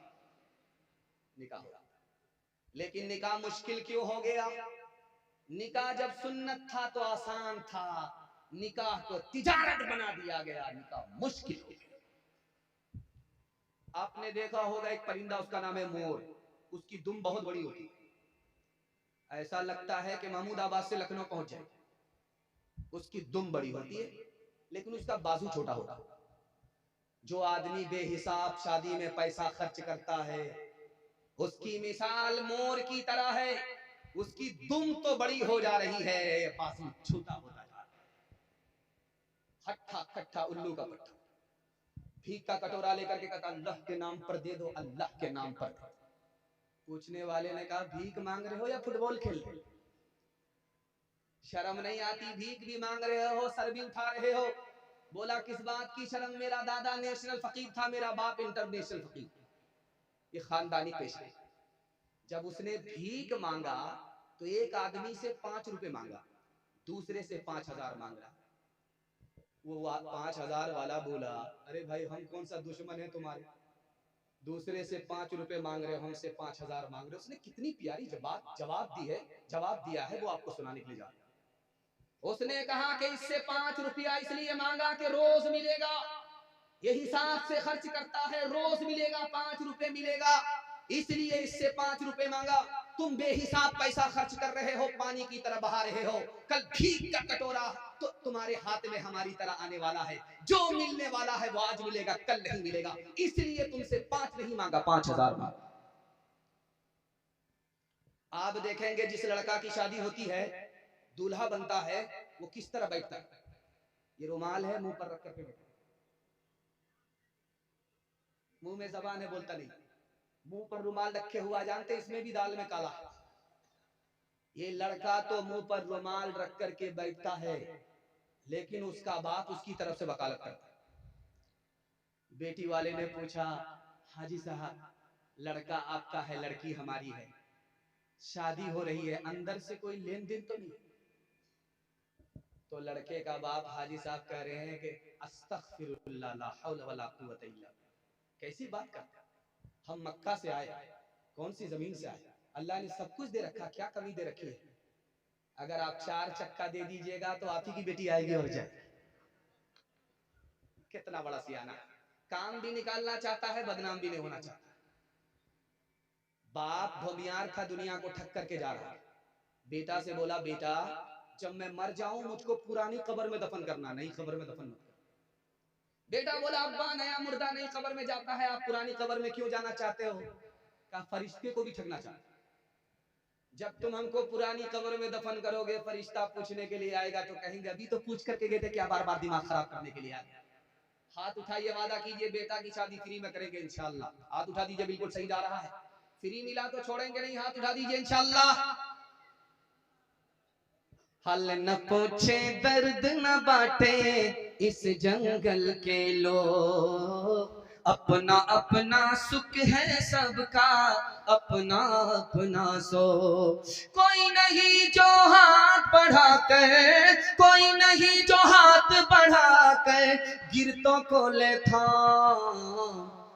निकाह हो। लेकिन निकाह मुश्किल क्यों हो गया? निकाह जब सुन्नत था तो आसान था, निकाह को तिजारत बना दिया गया, निकाह मुश्किल हो गया। आपने देखा होगा एक परिंदा, उसका नाम है मोर, उसकी दुम बहुत बड़ी होती है, ऐसा लगता है कि महमूदाबाद से लखनऊ पहुंच जाए। उसकी दुम बड़ी होती है, लेकिन उसका बाजू छोटा होता है। जो आदमी बेहिसाब शादी में पैसा खर्च करता है, उसकी मिसाल मोर की तरह है। उसकी दुम तो बड़ी हो जा रही है, बाजू छोटा होता जा रहा है। हट्ठा कट्ठा उल्लू का पट्टा, भीख का कटोरा लेकर के कहता अल्लाह के नाम पर दे दो, अल्लाह के नाम पर। पूछने वाले ने कहा भीख मांग रहे हो या फुटबॉल खेल रहे हो? शर्म नहीं आती? भीख भी मांग रहे हो, सर भी उठा रहे हो। बोला किस बात की शर्म, मेरा दादा नेशनल फकीर था, मेरा बाप इंटरनेशनल फकीर, ये खानदानी पेशा है। जब उसने भीख मांगा तो एक आदमी से 5 रुपए मांगा, दूसरे से 5000 मांग रहा। वो 5000 वाला बोला अरे भाई हम कौन सा दुश्मन है तुम्हारे, दूसरे से 5 रुपए मांग रहे हो, हमसे 5000 मांग रहे हो। उसने कितनी प्यारी जवाब दिया है, वो आपको सुनाने के लिए जा रहा हूं। उसने कहा कि इससे 5 रुपया इसलिए मांगा कि रोज मिलेगा, ये हिसाब से खर्च करता है, रोज मिलेगा, 5 रुपए मिलेगा। इसलिए इससे 5 रुपए मांगा। तुम बेहिसाब पैसा खर्च कर रहे हो, पानी की तरह बहा रहे हो। कल भीख का कटोरा तो तुम्हारे हाथ में हमारी तरह आने वाला है। जो मिलने वाला है वो आज मिलेगा, कल नहीं मिलेगा। इसलिए तुमसे 5 नहीं मांगा, 5,000 मांगा। आप देखेंगे जिस लड़का की शादी होती है, दूल्हा बनता है, वो किस तरह बैठता है। ये रुमाल है, मुंह पर रख करके बैठता है। मुंह में जबान है, बोलता नहीं। मुंह पर रुमाल रखे हुआ, जानते इसमें भी दाल में काला है। ये लड़का तो मुंह पर रुमाल रख करके बैठता है, लेकिन उसका बाप उसकी तरफ से वकालत करता है। बेटी वाले ने पूछा, हाजी साहब लड़का आपका है, लड़की हमारी है, शादी हो रही है, अंदर से कोई लेन देन तो नहीं? तो लड़के का बाप हाजी साहब कह रहे हैं कि अस्तगफिरुल्लाह ला हौला वला कुव्वता इल्ला। कैसी बात करते हैं, हम मक्का से आए, कौन सी जमीन से आए, अल्लाह ने सब कुछ दे रखा, क्या कमी दे रखी है? अगर आप 4 चक्का दे दीजिएगा तो आप ही की बेटी आएगी और जाएगी। कितना बड़ा सियाना, काम भी निकालना चाहता है, बदनाम भी नहीं होना चाहता। बाप भोमियार था, दुनिया को ठग करके जा रहा है। बेटा से बोला, बेटा जब मैं मर जाऊं मुझको पुरानी कब्र में दफन करना, नई कब्र में दफन मत कर। बेटा बोला, अब्बा नया मुर्दा नई कब्र में जाता है, आप पुरानी कब्र में क्यों जाना चाहते हो? कहा फरिश्ते को भी ठगना चाहते। जब तुम हमको पुरानी कब्र में दफन करोगे, फरिश्ता पूछने के लिए आएगा तो कहेंगे अभी तो पूछ करके गए थे, क्या बार बार दिमाग खराब करने के लिए आए? हाथ उठाइए, वादा कीजिए बेटा की शादी फ्री में करेंगे इंशाल्लाह। हाथ उठा दीजिए, बिल्कुल सही जा रहा है। फ्री मिला तो छोड़ेंगे नहीं, हाथ उठा दीजिए इंशाल्लाह। हल न पूछे दर्द न बांटे इस जंगल के लोग, अपना अपना सुख है सबका, अपना अपना सो। कोई नहीं जो हाथ बढ़ा कर, कोई नहीं जो हाथ बढ़ा कर गिरतों को ले था।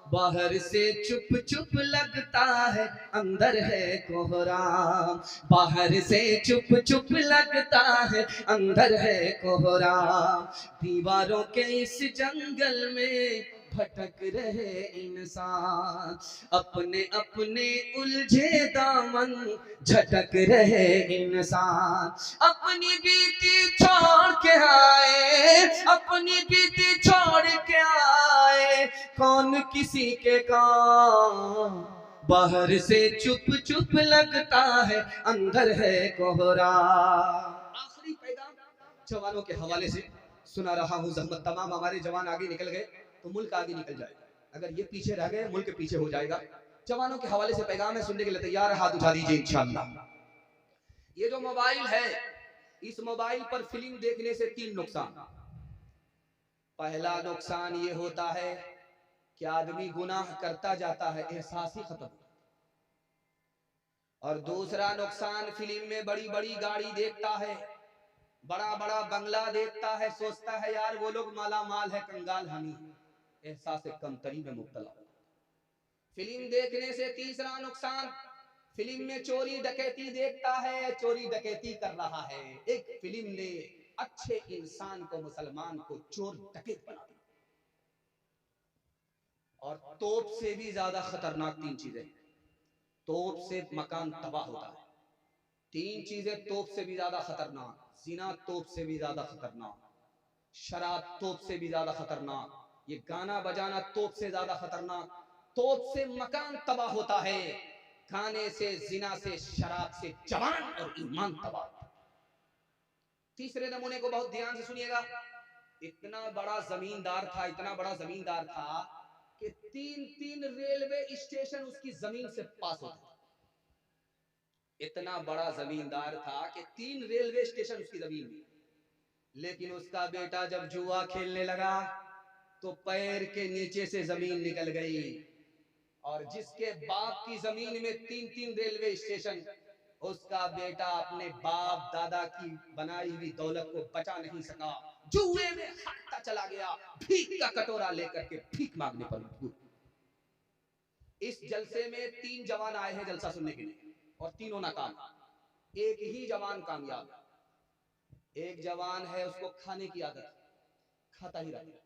बाहर से चुप चुप लगता है, अंदर है कोहराम। बाहर से चुप चुप लगता है, अंदर है कोहराम। दीवारों के इस जंगल में भटक रहे इंसान, अपने अपने उलझे दामन झटक रहे इंसान। अपनी बीती छोड़ के आए, अपनी बीती छोड़ के आए, कौन किसी के काम। बाहर से चुप चुप लगता है, अंदर है कोहरा। आखिरी पैगाम जवानों के हवाले से सुना रहा हूँ। जहमत तमाम हमारे जवान आगे निकल गए तो मुल्क आगे निकल जाएगा, अगर ये पीछे रह गए मुल्क पीछे हो जाएगा। जवानों के हवाले से पैगाम है, सुनने के लिए तैयार है? हाथ उठा दीजिए इंशाअल्लाह। ये जो मोबाइल है, इस मोबाइल पर फिल्म देखने से 3 नुकसान। पहला नुकसान ये होता है कि आदमी गुनाह करता जाता है, एहसास ही खत्म। और दूसरा नुकसान, फिल्म में बड़ी बड़ी गाड़ी देखता है, बड़ा बड़ा बंगला देखता है, सोचता है यार वो लोग माला माल है, कंगाल हमी, एहसास कमतरी में मुब्तला। फिल्म देखने से तीसरा नुकसान, फिल्म में चोरी डकैती देखता है, चोरी डकैती कर रहा है। एक फिल्म ने अच्छे इंसान को, मुसलमान को चोर डकैत बना दिया। और तोप से भी ज्यादा खतरनाक 3 चीजें। तोप से मकान तबाह होता है। 3 चीजें तोप से भी ज्यादा खतरनाक। जिना तोप से भी ज्यादा खतरनाक, शराब तोप से भी ज्यादा खतरनाक, ये गाना बजाना तोप से ज्यादा खतरनाक। तोप से मकान तबाह होता है, गाने से, जिना से, शराब से जवान और ईमान तबाह। तीसरे नमूने को बहुत ध्यान से सुनिएगा। इतना बड़ा जमींदार था, इतना बड़ा जमींदार था कि 3-3 रेलवे स्टेशन उसकी जमीन से पास होते थे। इतना बड़ा जमींदार था कि 3 रेलवे स्टेशन उसकी जमीन में। लेकिन उसका बेटा जब जुआ खेलने लगा तो पैर के नीचे से जमीन निकल गई। और जिसके बाप की जमीन में 3-3 रेलवे स्टेशन, उसका बेटा अपने बाप दादा की बनाई हुई दौलत को बचा नहीं सका, जुए में हारता चला गया, भीख का कटोरा लेकर के भीख मांगने पर मजबूर। इस जलसे में 3 जवान आए हैं जलसा सुनने के लिए, और तीनों नाकाम। एक ही जवान कामयाब। एक जवान है, उसको खाने की आदत, खाता ही रहता है।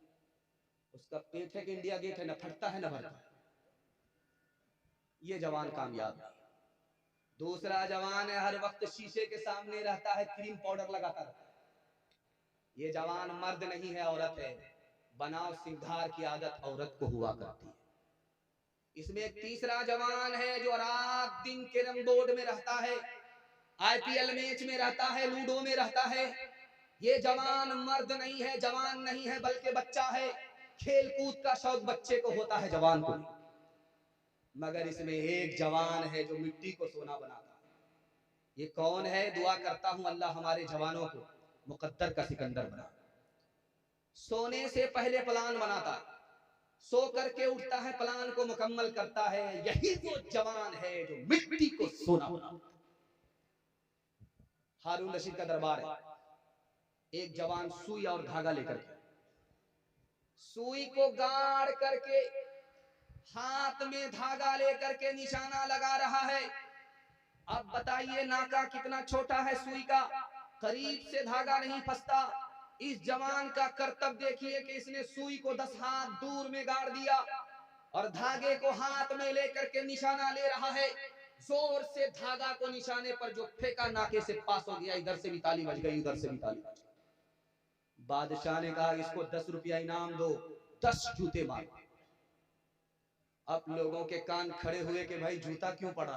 उसका पेट है कि इंडिया गेट है, न फटता है न भरता है। ये जवान कामयाब नहीं। दूसरा जवान है हर वक्त शीशे के सामने रहता है, क्रीम पाउडर लगाता रहता है। ये जवान मर्द नहीं है, औरत है। बनाव सिंगार की आदत औरत को हुआ करती है। इसमें एक तीसरा जवान है जो रात दिन कैरम बोर्ड में रहता है, आईपीएल मैच में रहता है, लूडो में रहता है। ये जवान मर्द नहीं है, जवान नहीं है, बल्कि बच्चा है। खेल कूद का शौक बच्चे को होता है, जवान को नहीं। मगर इसमें एक जवान है जो मिट्टी को सोना बनाता है। ये कौन है? दुआ करता हूं अल्लाह हमारे जवानों को मुकद्दर का सिकंदर बना। सोने से पहले प्लान बनाता है, सो करके उठता है, प्लान को मुकम्मल करता है। यही वो जवान है जो मिट्टी को सोना बनाता है। हारून रशीद का दरबार है। एक जवान सुई और धागा लेकर के, सुई को गाड़ करके हाथ में धागा लेकर के निशाना लगा रहा है। अब बताइए नाका कितना छोटा है सुई का, करीब से धागा नहीं फंसता। इस जवान का कर्तव्य देखिए कि इसने सुई को 10 हाथ दूर में गाड़ दिया और धागे को हाथ में लेकर के निशाना ले रहा है। जोर से धागा को निशाने पर जो फेंका, नाके से पास हो गया। इधर से भी ताली बज गई, उधर से भी ताली बज गई। बादशाह ने कहा इसको 10 रुपया इनाम दो, 10 जूते मारो। अब लोगों के कान खड़े हुए कि भाई जूता क्यों पड़ा,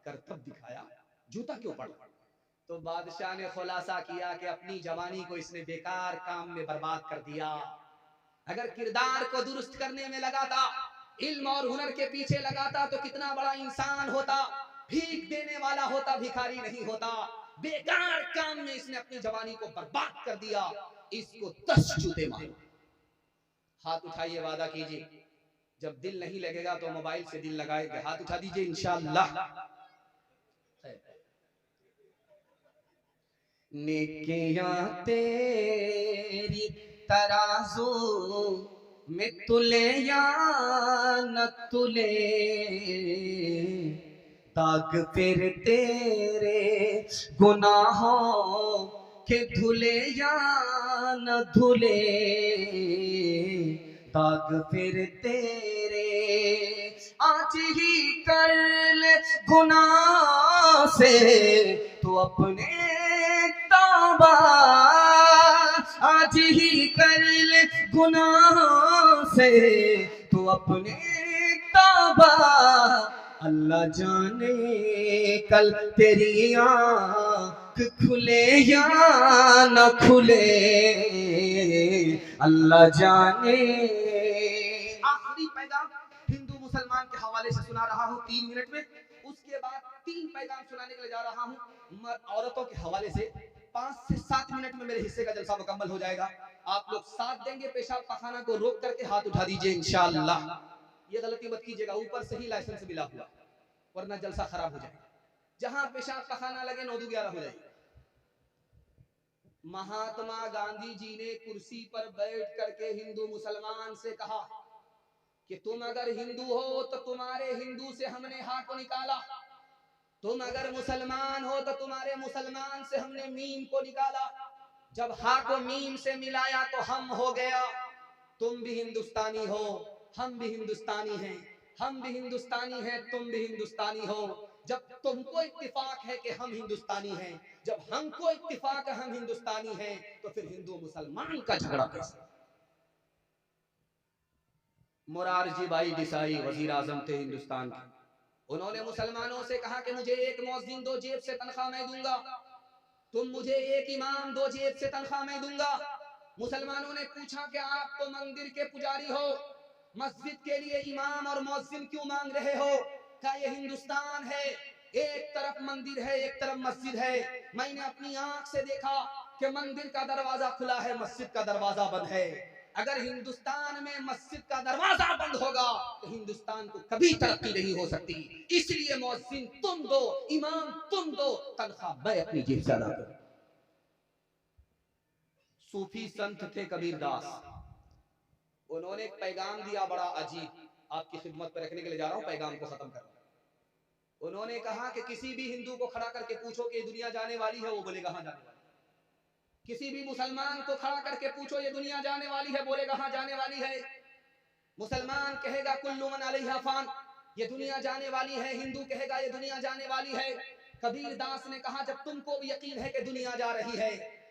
कर्तव्य दिखाया, जूता क्यों पड़ा। तो बादशाह ने खुलासा किया कि अपनी जवानी को इसने बेकार काम में बर्बाद कर दिया। अगर किरदार को दुरुस्त करने में लगाता, इल्म और हुनर के पीछे लगाता तो कितना बड़ा इंसान होता, भीख देने वाला होता, भिखारी नहीं होता। बेकार काम में इसने अपनी जवानी को बर्बाद कर दिया। इसको 10 जूते मारो। हाथ उठाइए, वादा कीजिए जब दिल नहीं लगेगा तो मोबाइल से दिल लगाएंगे। हाथ उठा दीजिए इंशाअल्लाह। नेकियां तेरी तराजू में तुले या न तुले, दाग फिर तेरे गुनाहों के धुले या न धुले, दाग फिर तेरे आज ही कर ले गुनाह से तो अपने तौबा, आज ही कर ले गुनाह से तो अपने तौबा। अल्लाह जाने कल तेरी आँख खुले या न खुले, अल्लाह जाने। आखिरी पैगाम हिंदू मुसलमान के हवाले से सुना रहा हूँ 3 मिनट में। उसके बाद 3 पैगाम सुनाने के लिए जा रहा हूँ औरतों के हवाले से। 5 से 7 मिनट में मेरे हिस्से का जलसा मुकम्मल हो जाएगा। आप लोग साथ देंगे। पेशाब पखाना को रोक करके हाथ उठा दीजिए इंशाअल्लाह। ये गलती मत कीजिएगा, ऊपर से ही लाइसेंस मिला हुआ, वरना जलसा खराब हो जाएगा। जहां पेशाब पखाना लगे 9-11 हो जाएगी। महात्मा गांधी जी ने कुर्सी पर बैठ करके हिंदू मुसलमान से कहा कि तुम अगर हिंदू हो तो तुम्हारे हिंदू से हमने हा को निकाला, तुम अगर मुसलमान हो तो तुम्हारे मुसलमान से हमने मीम को निकाला। जब हा को मीम से मिलाया तो हम हो गया। तुम भी हिंदुस्तानी हो, हम भी हिंदुस्तानी हैं, हम भी हिंदुस्तानी हैं, तुम भी हिंदुस्तानी हो। जब तुमको इत्तिफाक है कि हम हिंदुस्तानी हैं, जब हमको इत्तिफाक है हम हिंदुस्तानी हैं, तो फिर हिंदू मुसलमान का झगड़ा कैसे? मोरारजी भाई देसाई वजीर आजम थे हिंदुस्तान के। उन्होंने मुसलमानों से कहा कि मुझे एक मौज़िन दो, जेब से तनख्वाह मैं दूंगा। तुम मुझे एक इमाम दो, जेब से तनख्वाह मैं दूंगा। मुसलमानों ने पूछा कि आप तो मंदिर के पुजारी हो, मस्जिद के लिए इमाम और मौज़िन क्यों मांग रहे हो? क्या ये हिंदुस्तान है? एक तरफ मंदिर है, एक तरफ मस्जिद है। मैंने अपनी आंख से देखा कि मंदिर का दरवाजा खुला है, मस्जिद का दरवाजा बंद है। अगर हिंदुस्तान में मस्जिद का दरवाजा बंद होगा तो हिंदुस्तान को कभी तरक्की नहीं हो सकती। इसलिए मौज़िन तुम दो, इमाम तुम दो, तनख्वाह मैं अपनी जेब से अदा करूं। सूफी संत थे कबीर दास। उन्होंने एक पैगाम दिया बड़ा अजीब, आपकी खिदमत पर रखने के लिए जा रहा हूं, पैगाम को खत्म कर। उन्होंने कहा कि किसी भी हिंदू को खड़ा करके पूछो कि दुनिया जाने वाली है, वो बोलेगा हाँ जाने वाली। किसी भी मुसलमान को खड़ा करके पूछो ये दुनिया जाने वाली है, बोलेगा हाँ जाने वाली है। मुसलमान कहेगा कुल्लु मन अलैहा फान, ये दुनिया जाने वाली है। हिंदू कहेगा ये दुनिया जाने वाली है। कबीर दास ने कहा जब तुमको भी यकीन है कि दुनिया जा रही है,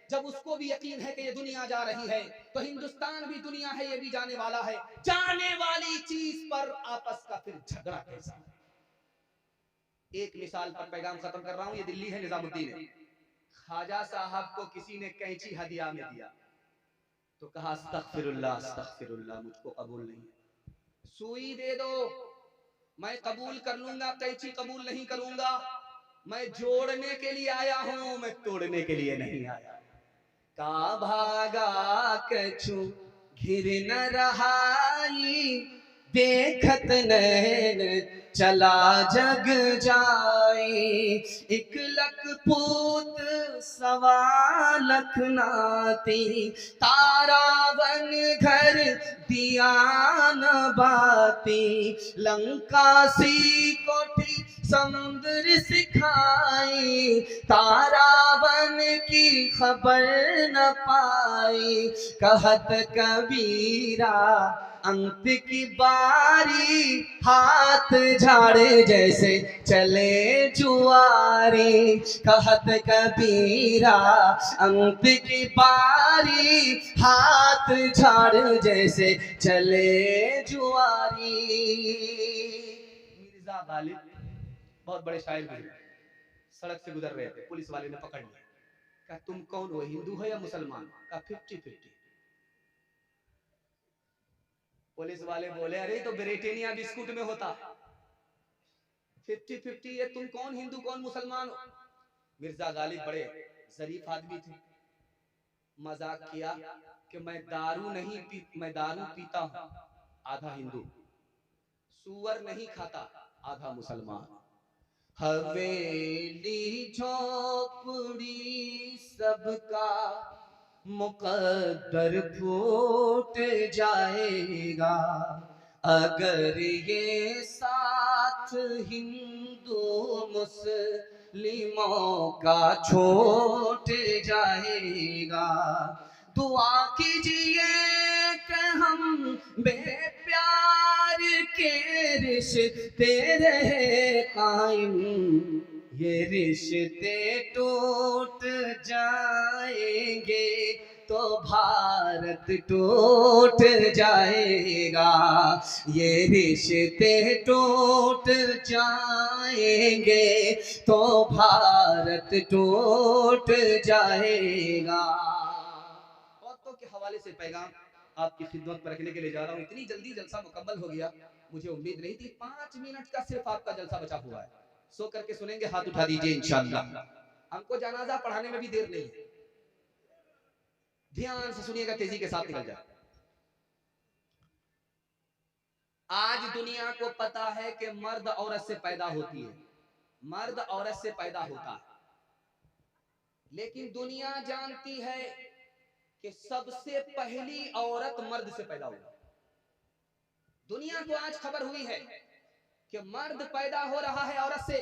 जब उसको भी यकीन है कि ये दुनिया जा रही है, तो हिंदुस्तान भी दुनिया है, ये भी जाने वाला है। जाने वाली चीज पर आपस का फिर झगड़ा कैसा? एक मिसाल पर पैगाम खत्म कर रहा हूं। ये दिल्ली है, निजामुद्दीन है। ख्वाजा साहब को किसी ने कैंची हदिया में दिया तो कहा अस्तगफिरुल्लाह अस्तगफिरुल्लाह, मुझको कबूल नहीं है। सुई दे दो, मैं कबूल कर लूंगा, कैंची कबूल नहीं करूंगा। मैं जोड़ने के लिए आया हूं, मैं तोड़ने के लिए नहीं आया। का भागा कछु घिर न रहाई, देखत नैन चला जग जाई। एक लख पूत सवा लख नाती, तारावन घर दिया न बाती। लंका सी कोठी समुद्र सिखाई, तारावन की खबर न पाई। कहत कबीरा अंत की बारी, हाथ झाड़े जैसे चले जुआरी। कहत कबीरा अंत की बारी, हाथ झाड़ जैसे चले जुआरी। मिर्जा गालिब बहुत बड़े शायर गुजरे, सड़क से गुजर रहे थे, पुलिस वाले ने पकड़ लिया। कहा तुम कौन हो, हिंदू हो या मुसलमान? कहा 50-50। पुलिस वाले बोले अरे तो ब्रिटानिया बिस्कुट में होता 50-50, ये तुम कौन हिंदू कौन मुसलमान हो? मिर्जा गालिब बड़े शरीफ आदमी थे, मजाक किया कि मैं दारू पीता हूं, आधा हिंदू, सुअर नहीं खाता, आधा मुसलमान। हवेली झोपड़ी सबका मुकद्दर फूट जाएगा, अगर ये साथ हिंदू मुस्लिमों का छूट जाएगा। दुआ कीजिए कि हम बेप्यार के रिश्ते रहे कायम, ये रिश्ते टूट जाएंगे तो भारत टूट जाएगा। ये रिश्ते टूट जाएंगे तो भारत टूट जाएगा। औरतों के हवाले से पैगाम आपकी खिदमत पर रखने के लिए जा रहा हूँ। इतनी जल्दी जलसा मुकम्मल हो गया, मुझे उम्मीद नहीं थी। 5 मिनट का सिर्फ आपका जलसा बचा हुआ है, सो करके सुनेंगे, हाथ उठा दीजिए इंशाअल्लाह। हमको जनाजा पढ़ाने में भी देर नहीं है, ध्यान से सुनिएगा, तेजी के साथ निकल जाए। आज दुनिया को पता है कि मर्द औरत से पैदा होती है, मर्द औरत से पैदा होता है, लेकिन दुनिया जानती है कि सबसे पहली औरत मर्द से पैदा हुई। दुनिया को आज खबर हुई है कि मर्द पैदा हो रहा है औरत से,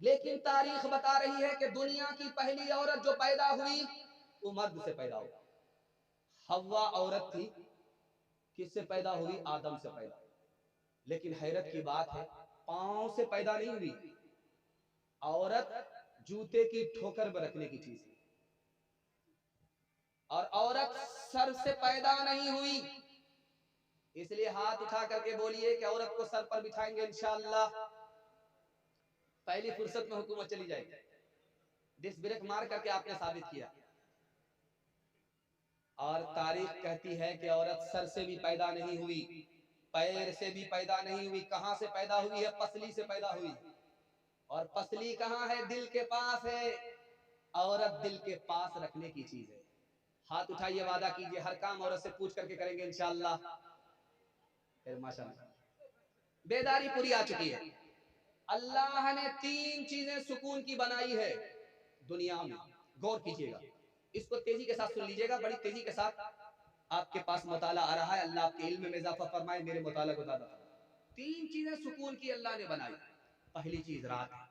लेकिन तारीख बता रही है कि दुनिया की पहली औरत जो पैदा हुई वो मर्द से पैदा हुई। हव्वा औरत थी, किससे पैदा हुई? आदम से पैदा। लेकिन हैरत की बात है, पांव से पैदा नहीं हुई औरत, जूते की ठोकर में रखने की चीज। और औरत सर से पैदा नहीं हुई, इसलिए हाथ उठा करके बोलिए कि औरत को सर पर बिठाएंगे इंशाअल्लाह। पहली फुर्सत में हुकूमत चली जाएगी। डिस्क ब्रेक मार करके आपने साबित किया। और तारीख कहती है कि औरत सर से भी पैदा नहीं हुई, पैर से भी पैदा नहीं हुई। कहां से पैदा हुई है? पसली से पैदा हुई। और पसली कहां है? दिल के पास है। औरत दिल के पास रखने की चीज है। हाथ उठाइए, वादा कीजिए, हर काम औरत से पूछ करके करेंगे इंशाअल्लाह। माशाअल्लाह, बेदारी पूरी आ चुकी है। अल्लाह ने 3 चीजें सुकून की बनाई है दुनिया में, गौर कीजिएगा, इसको तेजी के साथ सुन लीजिएगा, बड़ी तेजी के साथ आपके पास मुताला आ रहा है। अल्लाह आपके इल्म में इजाफा फरमाए, मेरे मुताला को ज्यादा फरमाए। 3 चीजें सुकून की अल्लाह ने बनाई। पहली चीज रात है,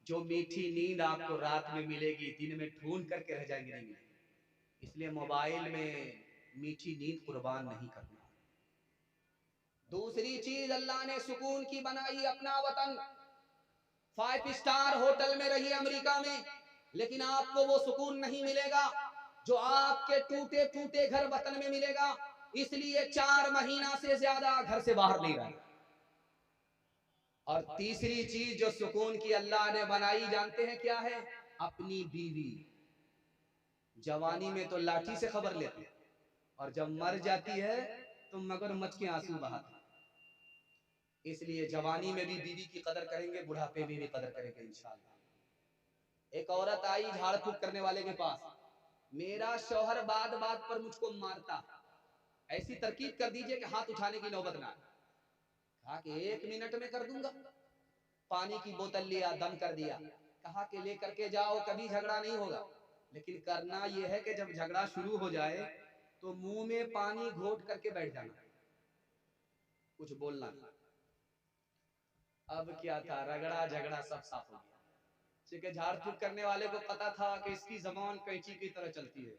जो मीठी नींद आपको रात में मिलेगी, दिन में ढूंढ करके रह जाएंगे, नहीं मिलेगी। इसलिए मोबाइल में मीठी नींद कुर्बान नहीं करना। दूसरी चीज अल्लाह ने सुकून की बनाई अपना वतन। 5 स्टार होटल में रहिए अमेरिका में, लेकिन आपको वो सुकून नहीं मिलेगा जो आपके टूटे फूटे घर वतन में मिलेगा। इसलिए 4 महीना से ज्यादा घर से बाहर नहीं रहा। और तीसरी चीज जो सुकून की अल्लाह ने बनाई, जानते हैं क्या है? अपनी बीवी। जवानी में तो लाठी से खबर लेती है, और जब मर जाती है तो मगरमच्छ के आंसू बहाती। इसलिए जवानी में भी बीवी की कदर करेंगे, बुढ़ापे में भी कदर करेंगे इंशाअल्लाह। एक औरत आई झाड़ फूक करने वाले के पास, मेरा शौहर बात बात पर मुझको मारता, ऐसी तरकीब कर दीजिए कि हाथ उठाने की नौबत ना आए। कहा कि 1 मिनट में कर दूंगा। पानी की बोतल लिया, दम कर दिया, कहा कि लेकर के जाओ, कभी झगड़ा नहीं होगा। लेकिन करना यह है कि जब झगड़ा शुरू हो जाए तो मुंह में पानी घोट करके बैठ जाना, कुछ बोलना नहीं। अब क्या था, रगड़ा झगड़ा सब साफ हो गया। क्योंकि झाड़ फूक करने वाले को पता था कि इसकी जबान कैंची की तरह चलती है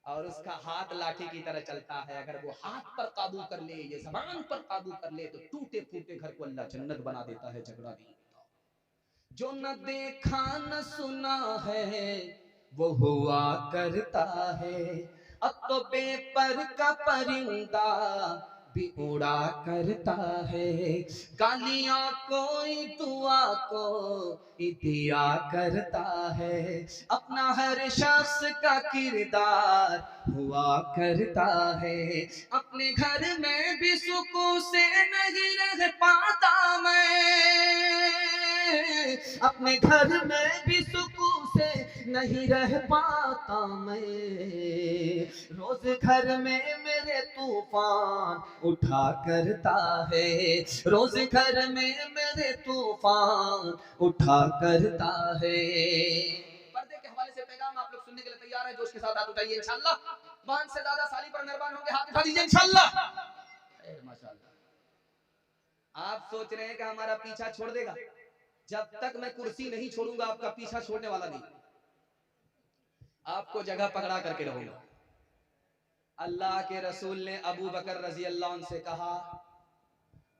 और उसका हाथ लाठी की तरह चलता है। अगर वो हाथ पर काबू कर ले, ये जबान पर काबू कर ले, तो टूटे फूटे घर को अल्लाह जन्नत बना देता है। झगड़ा नहीं होता। जो न देखा न सुना है वो हुआ करता है, अब तो बेपर का परिंदा भी उड़ा करता है। गालियां कोई दुआ को दिया करता है, अपना हर शख्स का किरदार हुआ करता है। अपने घर में भी सुकून से नहीं रह पाता मैं, अपने घर में भी सुकून से नहीं रह पाता मैं। रोज घर में मेरे तूफान उठा करता है, रोज घर में मेरे तूफान उठा करता है। पर्दे के हवाले से पैगाम आप लोग सुनने के लिए तैयार हैं? जोश के साथ हाथ उठाइए इंशाअल्लाह। 5 से ज्यादा साली पर मेहरबान होंगे, हाथ उठा दीजिए इंशाअल्लाह। माशाअल्लाह। आप सोच रहे हैं कि हमारा पीछा छोड़ देगा? जब तक मैं कुर्सी नहीं छोड़ूंगा आपका पीछा छोड़ने वाला नहीं। आपको जगह पकड़ा करके रहूंगा। अल्लाह के रसूल ने अबू बकर रजी अल्लाह अन्हु से कहा,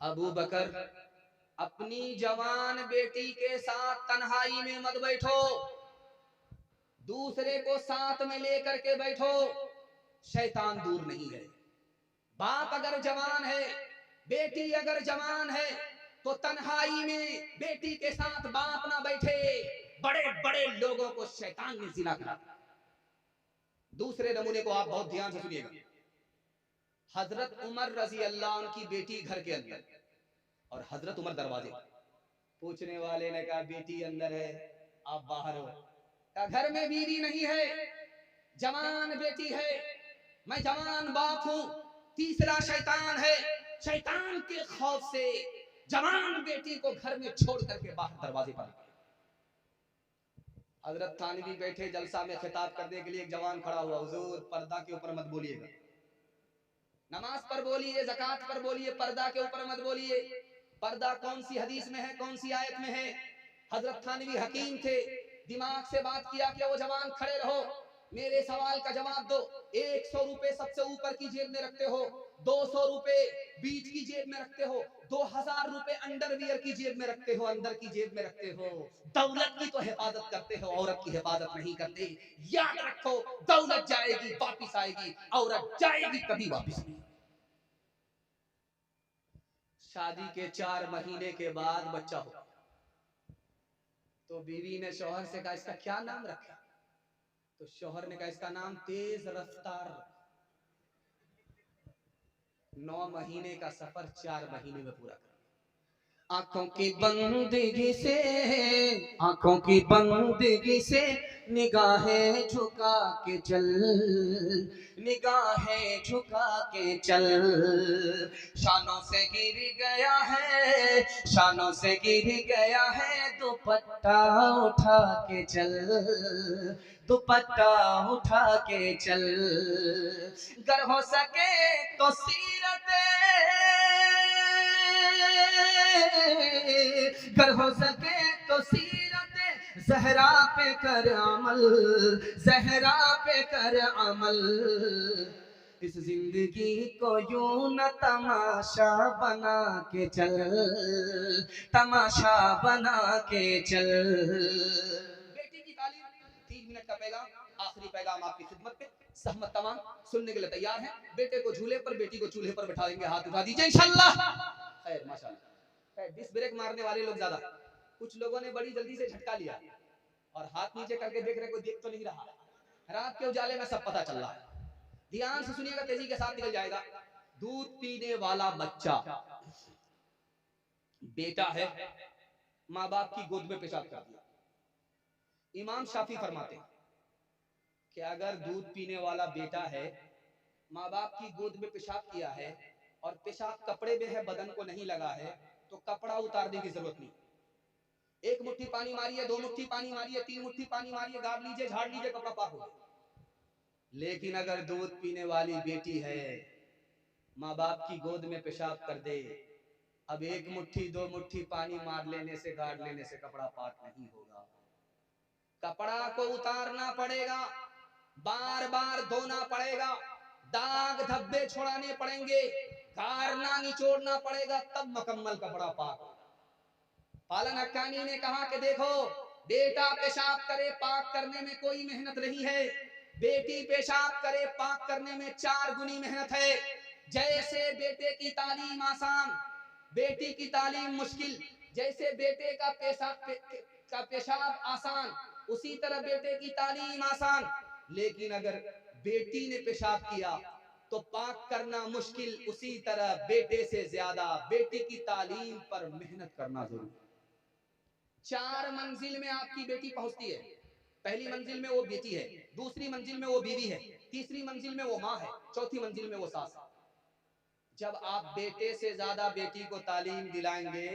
अबू बकर अपनी जवान बेटी के साथ तन्हाई में मत बैठो, दूसरे को साथ में लेकर के बैठो, शैतान दूर नहीं है। बाप अगर जवान है, बेटी अगर जवान है, तो तन्हाई में बेटी के साथ बाप ना बैठे। बड़े बड़े लोगों को शैतान ने जिना करा। दूसरे नमूने को आप बहुत ध्यान से सुनिएगा। हजरत उमर रजी अल्लाह अन्हु की बेटी घर के अंदर और हजरत उमर दरवाजे। पूछने वाले ने कहा बेटी अंदर है, आप बाहर हो। कहा घर में बीवी नहीं है, जवान बेटी है, मैं जवान बाप हूं। तीसरा शैतान है, शैतान के खौफ से जवान बेटी को घर में छोड़ करके बाहर दरवाजे पर। हजरत थानवी बैठे जलसा में खिताब करने के लिए, एक जवान खड़ा हुआ, हुजूर पर्दा के ऊपर मत बोलिएगा, नमाज पर बोलिए, ज़कात पर बोलिए, पर्दा के ऊपर मत बोलिए। पर्दा कौन सी हदीस में है, कौन सी आयत में है? हजरत थानवी हकीम थे, दिमाग से बात किया कि वो जवान खड़े रहो, मेरे सवाल का जवाब दो। 100 रुपए सबसे ऊपर की जेब में रखते हो, 200 रुपए बीच की जेब में रखते हो, 2000 रुपए अंडरवियर की जेब में रखते हो, अंदर की जेब में रखते हो। दौलत की तो हिफाजत करते हो, औरत की हिफाजत नहीं करते। याद रखो, दौलत जाएगी वापिस आएगी, औरत जाएगी कभी वापिस नहीं। शादी के 4 महीने के बाद बच्चा हो तो बीवी ने शौहर से कहा इसका क्या नाम रखा? तो शौहर ने कहा इसका नाम तेज रफ्तार। 9 महीने का सफर 4 महीने में पूरा कर। आंखों की बंदगी से, आंखों की बंदगी से निगाहें झुका के चल, निगाहें झुका के चल। शानों से गिर गया है, शानों से गिर गया है, दुपट्टा उठा के चल, दुपट्टा उठा के चल। गर हो सके तो सीरत, गर हो सके तो सीरत ज़हरा पे कर अमल, ज़हरा पे कर अमल। इस जिंदगी को यूं न तमाशा बना के चल, तमाशा बना के चल। बेटी की तालीम, 3 मिनट का पैगाम, आखिरी पैगाम आपकी खिदमत पे। सहमत तमाम सुनने के लिए तैयार हैं? बेटे को झूले पर, बेटी को चूल्हे पर बैठा देंगे, हाथ उठा दीजिए इंशाल्लाह। खैर माशाल्लाह। डिस ब्रेक मारने वाले लोग ज्यादा, कुछ लोगों ने बड़ी जल्दी से झटका लिया और हाथ नीचे करके देख रहे, कोई देख तो नहीं रहा। रात के उजाले में सब पता चल रहा है। ध्यान से सुनिएगा, तेजी के साथ निकल जाएगा। दूध पीने वाला बच्चा बेटा है, माँ बाप की गोद में पेशाब कर दिया। इमाम शाफी फरमाते हैं कि अगर दूध पीने वाला बेटा है, माँ बाप की गोद में पेशाब किया है और पेशाब कपड़े में है, बदन को नहीं लगा है, तो कपड़ा उतारने की जरूरत नहीं। 1 मुट्ठी पानी मारिए, 2 मुट्ठी पानी मारिए, 3 मुट्ठी पानी मारिए, गाड़ लीजिए, झाड़ लीजिए, कपड़ा पाक हो गया। लेकिन अगर दूध पीने वाली बेटी है, माँ बाप की गोद में पेशाब कर दे, अब 1 मुट्ठी 2 मुट्ठी पानी मार लेने से, गाड़ लेने से कपड़ा पाक नहीं होगा। कपड़ा को उतारना पड़ेगा, बार बार धोना पड़ेगा, दाग धब्बे छुड़ाने पड़ेंगे, गारना निचोड़ना पड़ेगा, तब मुकम्मल कपड़ा पाक होगा। पालन हक्कानी ने कहा कि देखो, बेटा पेशाब करे, पाक करने में कोई मेहनत नहीं है, बेटी पेशाब करे, पाक करने में 4 गुनी मेहनत है। जैसे बेटे की तालीम आसान, बेटी की तालीम मुश्किल, जैसे बेटे का पेशाब आसान, उसी तरह बेटे की तालीम आसान। लेकिन अगर बेटी ने पेशाब किया तो पाक करना मुश्किल, उसी तरह बेटे से ज्यादा बेटी की तालीम पर मेहनत करना जरूरी। 4 मंजिल में आपकी बेटी पहुंचती है। पहली मंजिल में वो बेटी है, दूसरी मंजिल में वो बीवी है, तीसरी मंजिल में वो माँ है, चौथी मंजिल में वो सास है। जब आप बेटे से ज्यादा बेटी को तालीम दिलाएंगे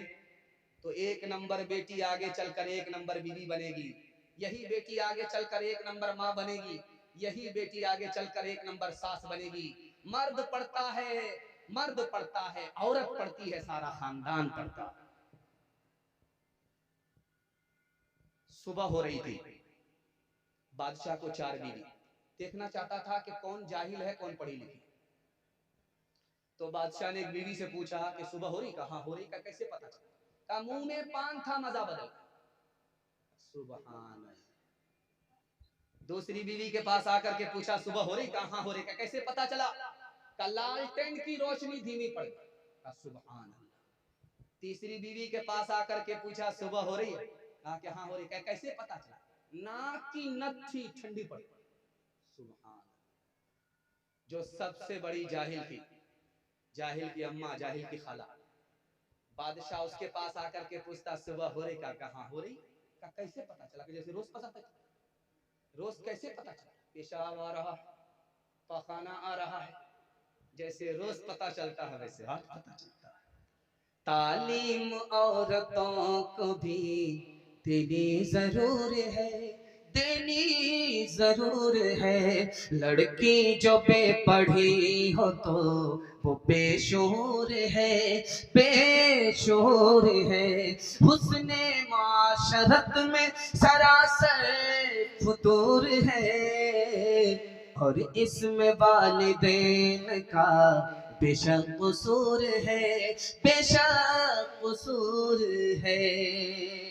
तो 1 नंबर बेटी आगे चलकर 1 नंबर बीवी बनेगी, यही बेटी आगे चलकर 1 नंबर माँ बनेगी, यही बेटी आगे चलकर 1 नंबर सास बनेगी। मर्द पढ़ता है, मर्द पढ़ता है, औरत पढ़ती है, सारा खानदान पढ़ता है। सुबह हो रही थी, बादशाह को 4 बीवी, देखना चाहता था कि कौन जाहिल है, कौन पढ़ी लिखी। तो बादशाह ने एक बीवी से पूछा कि सुबह हो रही? कहाँ हो रही? का कैसे पता चला? का मुंह में पान था, मजा बदल। सुभान अल्लाह। दूसरी बीवी के पास आकर के पूछा सुबह हो रही? कहाँ हो रही? का कैसे पता चला? का लालटेन की रोशनी धीमी पड़ गई। का सुभान अल्लाह। तीसरी बीवी के पास आकर के पूछा सुबह हो रही? कहा कि हाँ हो रही। का कैसे पता चला? नाक की नथी ठंडी पड़ गई। सुभान। जो सबसे बड़ी जाहिल थी, जाहिल की अम्मा, जाहिल की खाला, बादशाह उसके पास आकर के पूछता सुबह हो रही? का कहाँ हो रही? का कैसे पता चला? कि जैसे रोज पता चला, रोज कैसे पता चला? पेशाब आ रहा है, पखाना आ रहा है, जैसे रोज पता चलता है वैसे आज पता चलता है। तालीम औरतों को भी देनी जरूर है, देनी जरूर है। लड़की जो बेपढ़ी हो तो वो बेशूर है, बेशूर है। हुस्ने माशरत में सरासर फुतूर है, और इसमें वालिदैन का बेशक कसूर है, बेशक कसूर है।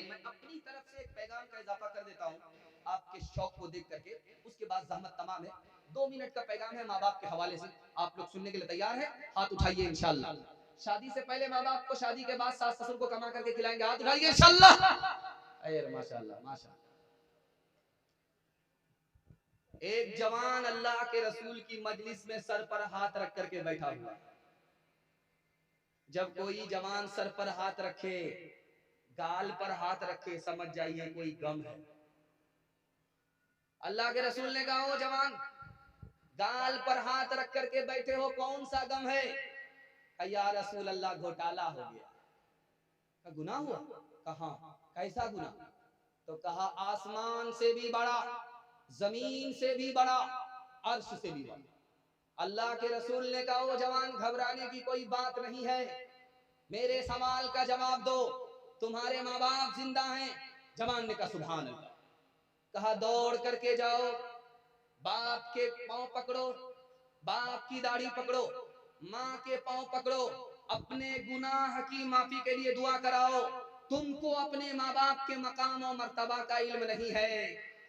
मैं अपनी तरफ से एक पैगाम का इजाफा कर देता हूँ आपके शौक को देख करके, उसके बाद जहमत तमाम है। 2 मिनट का पैगाम है माँ बाप के हवाले से, आप लोग सुनने के लिए तैयार हैं? हाथ उठाइए इंशाल्लाह। शादी से पहले माँ बाप को, शादी के बाद सास ससुर को कमा करके खिलाएंगे, हाथ उठाइए इंशाल्लाह। अरे माशाल्लाह माशाल्लाह। एक जवान अल्लाह के रसूल की मजलिस में सर पर हाथ रख करके बैठा हुआ है। जब कोई जवान सर पर हाथ रखे, गाल पर हाथ रखे, समझ जाइए कोई गम है। अल्लाह के रसूल ने कहा, ओ जवान, गाल पर हाथ रख करके बैठे हो, कौन सा गम है? या रसूल अल्लाह, घोटाला हो गया। का गुनाह हुआ? कहा कैसा गुनाह? तो कहा आसमान से भी बड़ा, जमीन से भी बड़ा, अर्श से भी बड़ा। अल्लाह के रसूल ने कहा, ओ जवान, घबराने की कोई बात नहीं है, मेरे सवाल का जवाब दो, तुम्हारे माँ बाप जिंदा हैं? जवान ने कहा सुभान अल्लाह। कहा दौड़ करके जाओ, बाप के पांव पकड़ो, बाप की दाढ़ी पकड़ो, माँ के पांव पकड़ो, अपने गुनाह की माफी के लिए दुआ कराओ। तुमको अपने माँ बाप के मकाम और मर्तबा का इल्म नहीं है।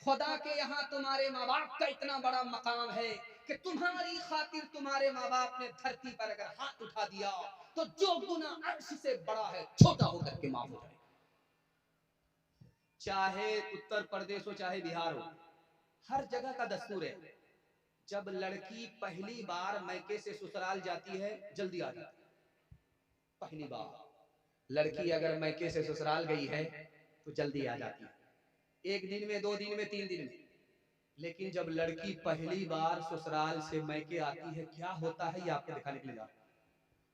खुदा के यहाँ तुम्हारे माँ बाप का इतना बड़ा मकाम है कि तुम्हारी खातिर तुम्हारे माँ बाप ने धरती पर अगर हाथ उठा दिया तो जो गुनाह अर्श से बड़ा है छोटा होकर के माफ हो जाए। चाहे उत्तर प्रदेश हो चाहे बिहार हो, हर जगह का दस्तूर है, जब लड़की पहली बार मैके से ससुराल जाती है जल्दी आ जाती है। पहली बार लड़की अगर मैके से ससुराल गई है तो जल्दी आ जाती है, 1 दिन में, 2 दिन में, 3 दिन में। लेकिन जब लड़की पहली बार ससुराल से मैके आती है, क्या होता है ये आपको दिखाने के लिए जा रहा हूं।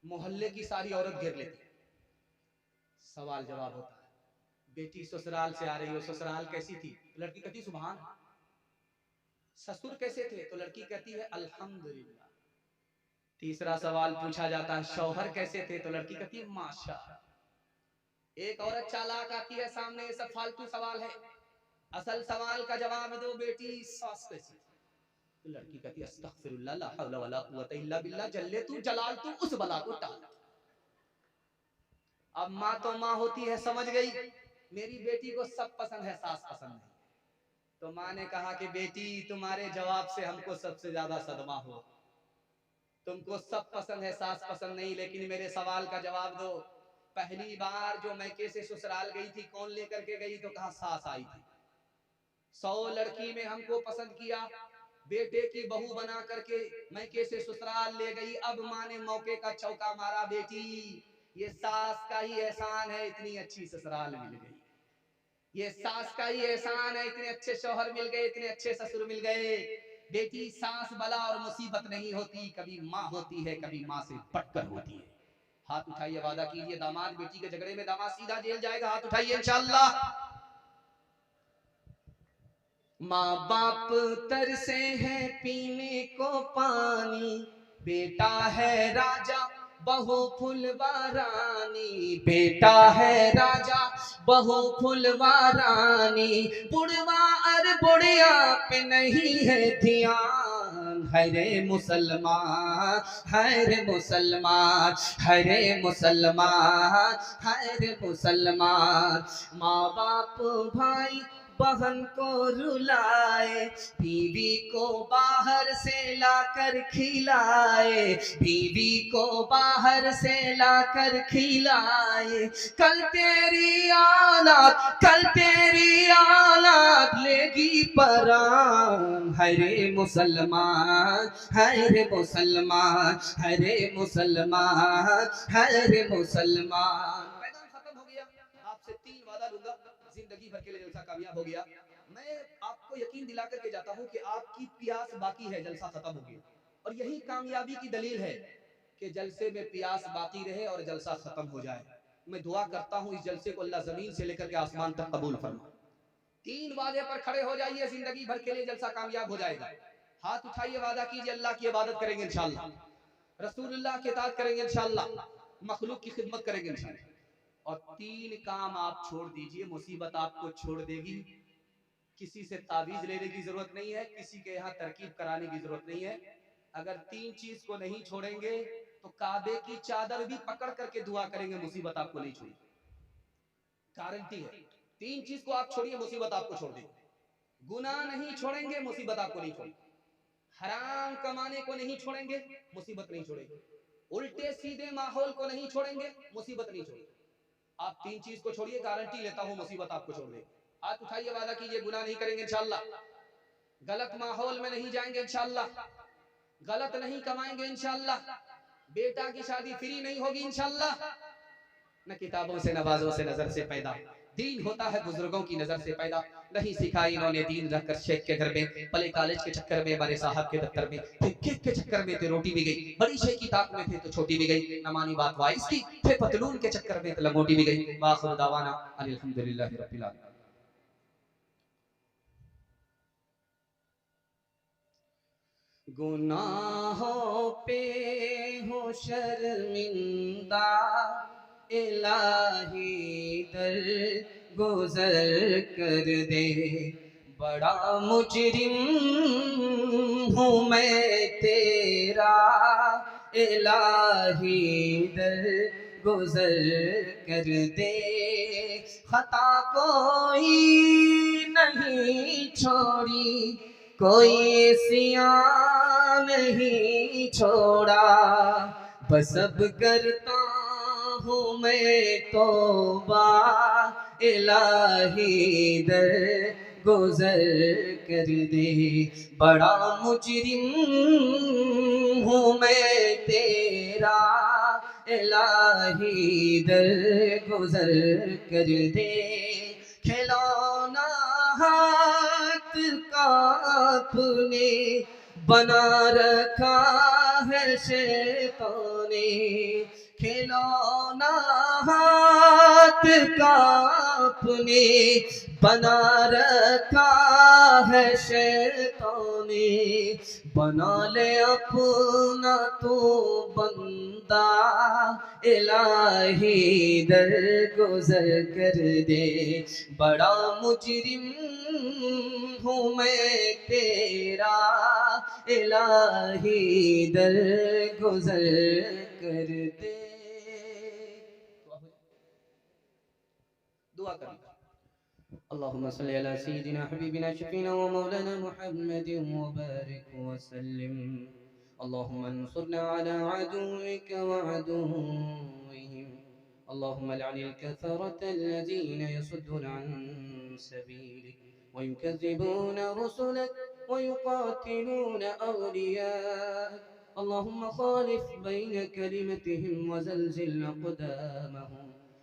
मोहल्ले की सारी औरत घेर लेती है, सवाल जवाब होता है, बेटी ससुराल से आ रही हो, ससुराल कैसी थी? लड़की कहती सुभान। ससुर कैसे थे? तो लड़की कहती है अल्हम्दुलिल्लाह। तीसरा सवाल पूछा जाता है शौहर कैसे थे? तो लड़की कहती है माशा। एक औरत चालाक आती है सामने, ये सब फालतू सवाल है, असल सवाल का जवाब दो, बेटी सास कैसी? तो लड़की कहती है अस्तगफिरुल्लाह ला हौला वला कुव्वता इल्ला बिल्लाह, जल्ले तू जलाल तू उस बला को टाल। अब माँ तो माँ होती है, समझ गई मेरी बेटी को सब पसंद है, सास पसंद नहीं। तो माँ ने कहा कि बेटी तुम्हारे जवाब से हमको सबसे ज्यादा सदमा हुआ, तुमको सब पसंद है, सास पसंद नहीं, लेकिन मेरे सवाल का जवाब दो। पहली बार जो मैके से ससुराल गई थी कौन लेकर के गई? तो कहा सास आई थी। 100 लड़की में हमको पसंद किया, बेटे की बहू बना करके मैके से ससुराल ले गई। अब माँ ने मौके का चौका मारा, बेटी ये सास का ही एहसान है, इतनी अच्छी ससुराल मिल गई, ये सास का ही एहसान है, इतने अच्छे शौहर मिल गए, इतने अच्छे ससुर मिल गए। बेटी सास बला और मुसीबत नहीं होती, कभी माँ होती है, कभी माँ से बढ़कर होती है। हाथ उठाइए, वादा कीजिए दामाद बेटी के झगड़े में दामाद सीधा जेल जाएगा, हाथ उठाइए इंशाअल्लाह। माँ बाप तरसे हैं पीने को पानी, बेटा है राजा बहू फुलवारानी, बेटा है राजा बहू फुलवारानी, बुढ़वा अर बुढ़िया पे नहीं है ध्यान, हरे मुसलमान हरे मुसलमान हरे मुसलमान हरे मुसलमान। माँ बाप भाई बहन को रुलाए, बीवी को बाहर से लाकर खिलाए, बीवी को बाहर से लाकर खिलाए, कल तेरी औलाद लेगी परान, हरे मुसलमान हरे मुसलमान हरे मुसलमान हरे मुसलमान। मैदान खत्म हो गया, आपसे 3 वादा लूंगा, जिंदगी भर के लिए जलसा कामयाब हो गया। मैं आपको यकीन दिला करके जाता हूं कि आपकी प्यास बाकी है, जलसा खत्म हो गया, और यही कामयाबी की दलील है कि जलसे में प्यास बाकी रहे और जलसा खत्म हो जाए। मैं दुआ करता हूं इस जलसे को अल्लाह जमीन से लेकर के आसमान तक कबूल फरमाए। 3 वादे पर खड़े हो जाइए, जिंदगी भर के लिए जलसा कामयाब हो जाएगा। हाथ उठाइए, वादा कीजिए अल्लाह की इबादत करेंगे इंशाअल्लाह, रसूलुल्लाह की इताअत करेंगे इंशाअल्लाह, मखलूक की खिदमत करेंगे इंशाअल्लाह। और 3 काम आप छोड़ दीजिए, मुसीबत आपको छोड़ देगी। किसी से ताबीज लेने की जरूरत नहीं है, किसी के यहाँ तरकीब कराने की जरूरत नहीं है। अगर 3 चीज को नहीं छोड़ेंगे तो काबे की चादर भी पकड़ करके दुआ करेंगे, मुसीबत आपको नहीं छोड़ेगी, गारंटी है। 3 चीज को आप छोड़िए, मुसीबत आपको छोड़ देगी। गुनाह नहीं छोड़ेंगे, मुसीबत आपको नहीं छोड़ेगी। हराम कमाने को नहीं छोड़ेंगे, मुसीबत नहीं छोड़ेगी। उल्टे सीधे माहौल को नहीं छोड़ेंगे, मुसीबत नहीं छोड़ेगी। आप 3 चीज को छोड़िए, गारंटी लेता हूं मुसीबत आपको छोड़ देगी। हाथ उठाइए, वादा कीजिए गुनाह नहीं करेंगे इंशाअल्लाह, गलत माहौल में नहीं जाएंगे इंशाअल्लाह, गलत नहीं कमाएंगे इंशाअल्लाह, बेटा की शादी फ्री नहीं होगी इंशाअल्लाह, न किताबों से नवाजों से नजर से पैदा, दीन होता है बुजुर्गों की नजर से पैदा। नहीं सिखा इन्होंने दीन रखकर शेख के घर में, पले कॉलेज के चक्कर में, बड़े साहब के दफ्तर में, फिर केक के चक्कर में तो रोटी भी गई, बड़ी शेख की ताक में थे तो छोटी भी गई, न मानी बात वाइस की, फिर पतलून के चक्कर में तो लंगोटी भी गई। वाखिर दावाना अल्हम्दुलिल्लाहि रब्बिल आलमीन। गुनाहों पे हो शर्मिंदा इलाही दर गुजर कर दे, बड़ा मुजरिम हूँ मैं तेरा इलाही दर गुजर कर दे, खता कोई नहीं छोड़ी, कोई सियान नहीं छोड़ा, बस अब करता हूँ मैं तौबा, इलाही दर गुजर कर दे। बड़ा मुजरिम हूँ मैं तेरा इलाही दर गुजर कर दे। खिलौना हाथ का अपने बना रखा है शैतान ने, खिलौना हाथ का अपने बना रखा है शैतान ने, बना ले अपना तो बंदा, इलाही दर गुजर कर दे। बड़ा मुजरिम हूँ मैं तेरा इलाही दर गुजर कर दे। दुआ कर अल्लाहुम्मा सल्ली अला सय्यिदिना हबीबिना शफीना व मौलाना मुहम्मदिन व बारिक व सल्लिम। अल्लाहुम्मा अंसुरना अला अदुव्विका व अदुव्विहिम। अल्लाहुम्मा लअनिल कफरत अल्लज़ीना यसुद्दूना अन सबीलिक व युकज़्ज़िबूना रुसुलक व युक़ातिलूना अवलियाक। अल्लाहुम्मा ख़ालिफ़ बैन कलिमतिहिम व ज़लज़िल अक़दामहुम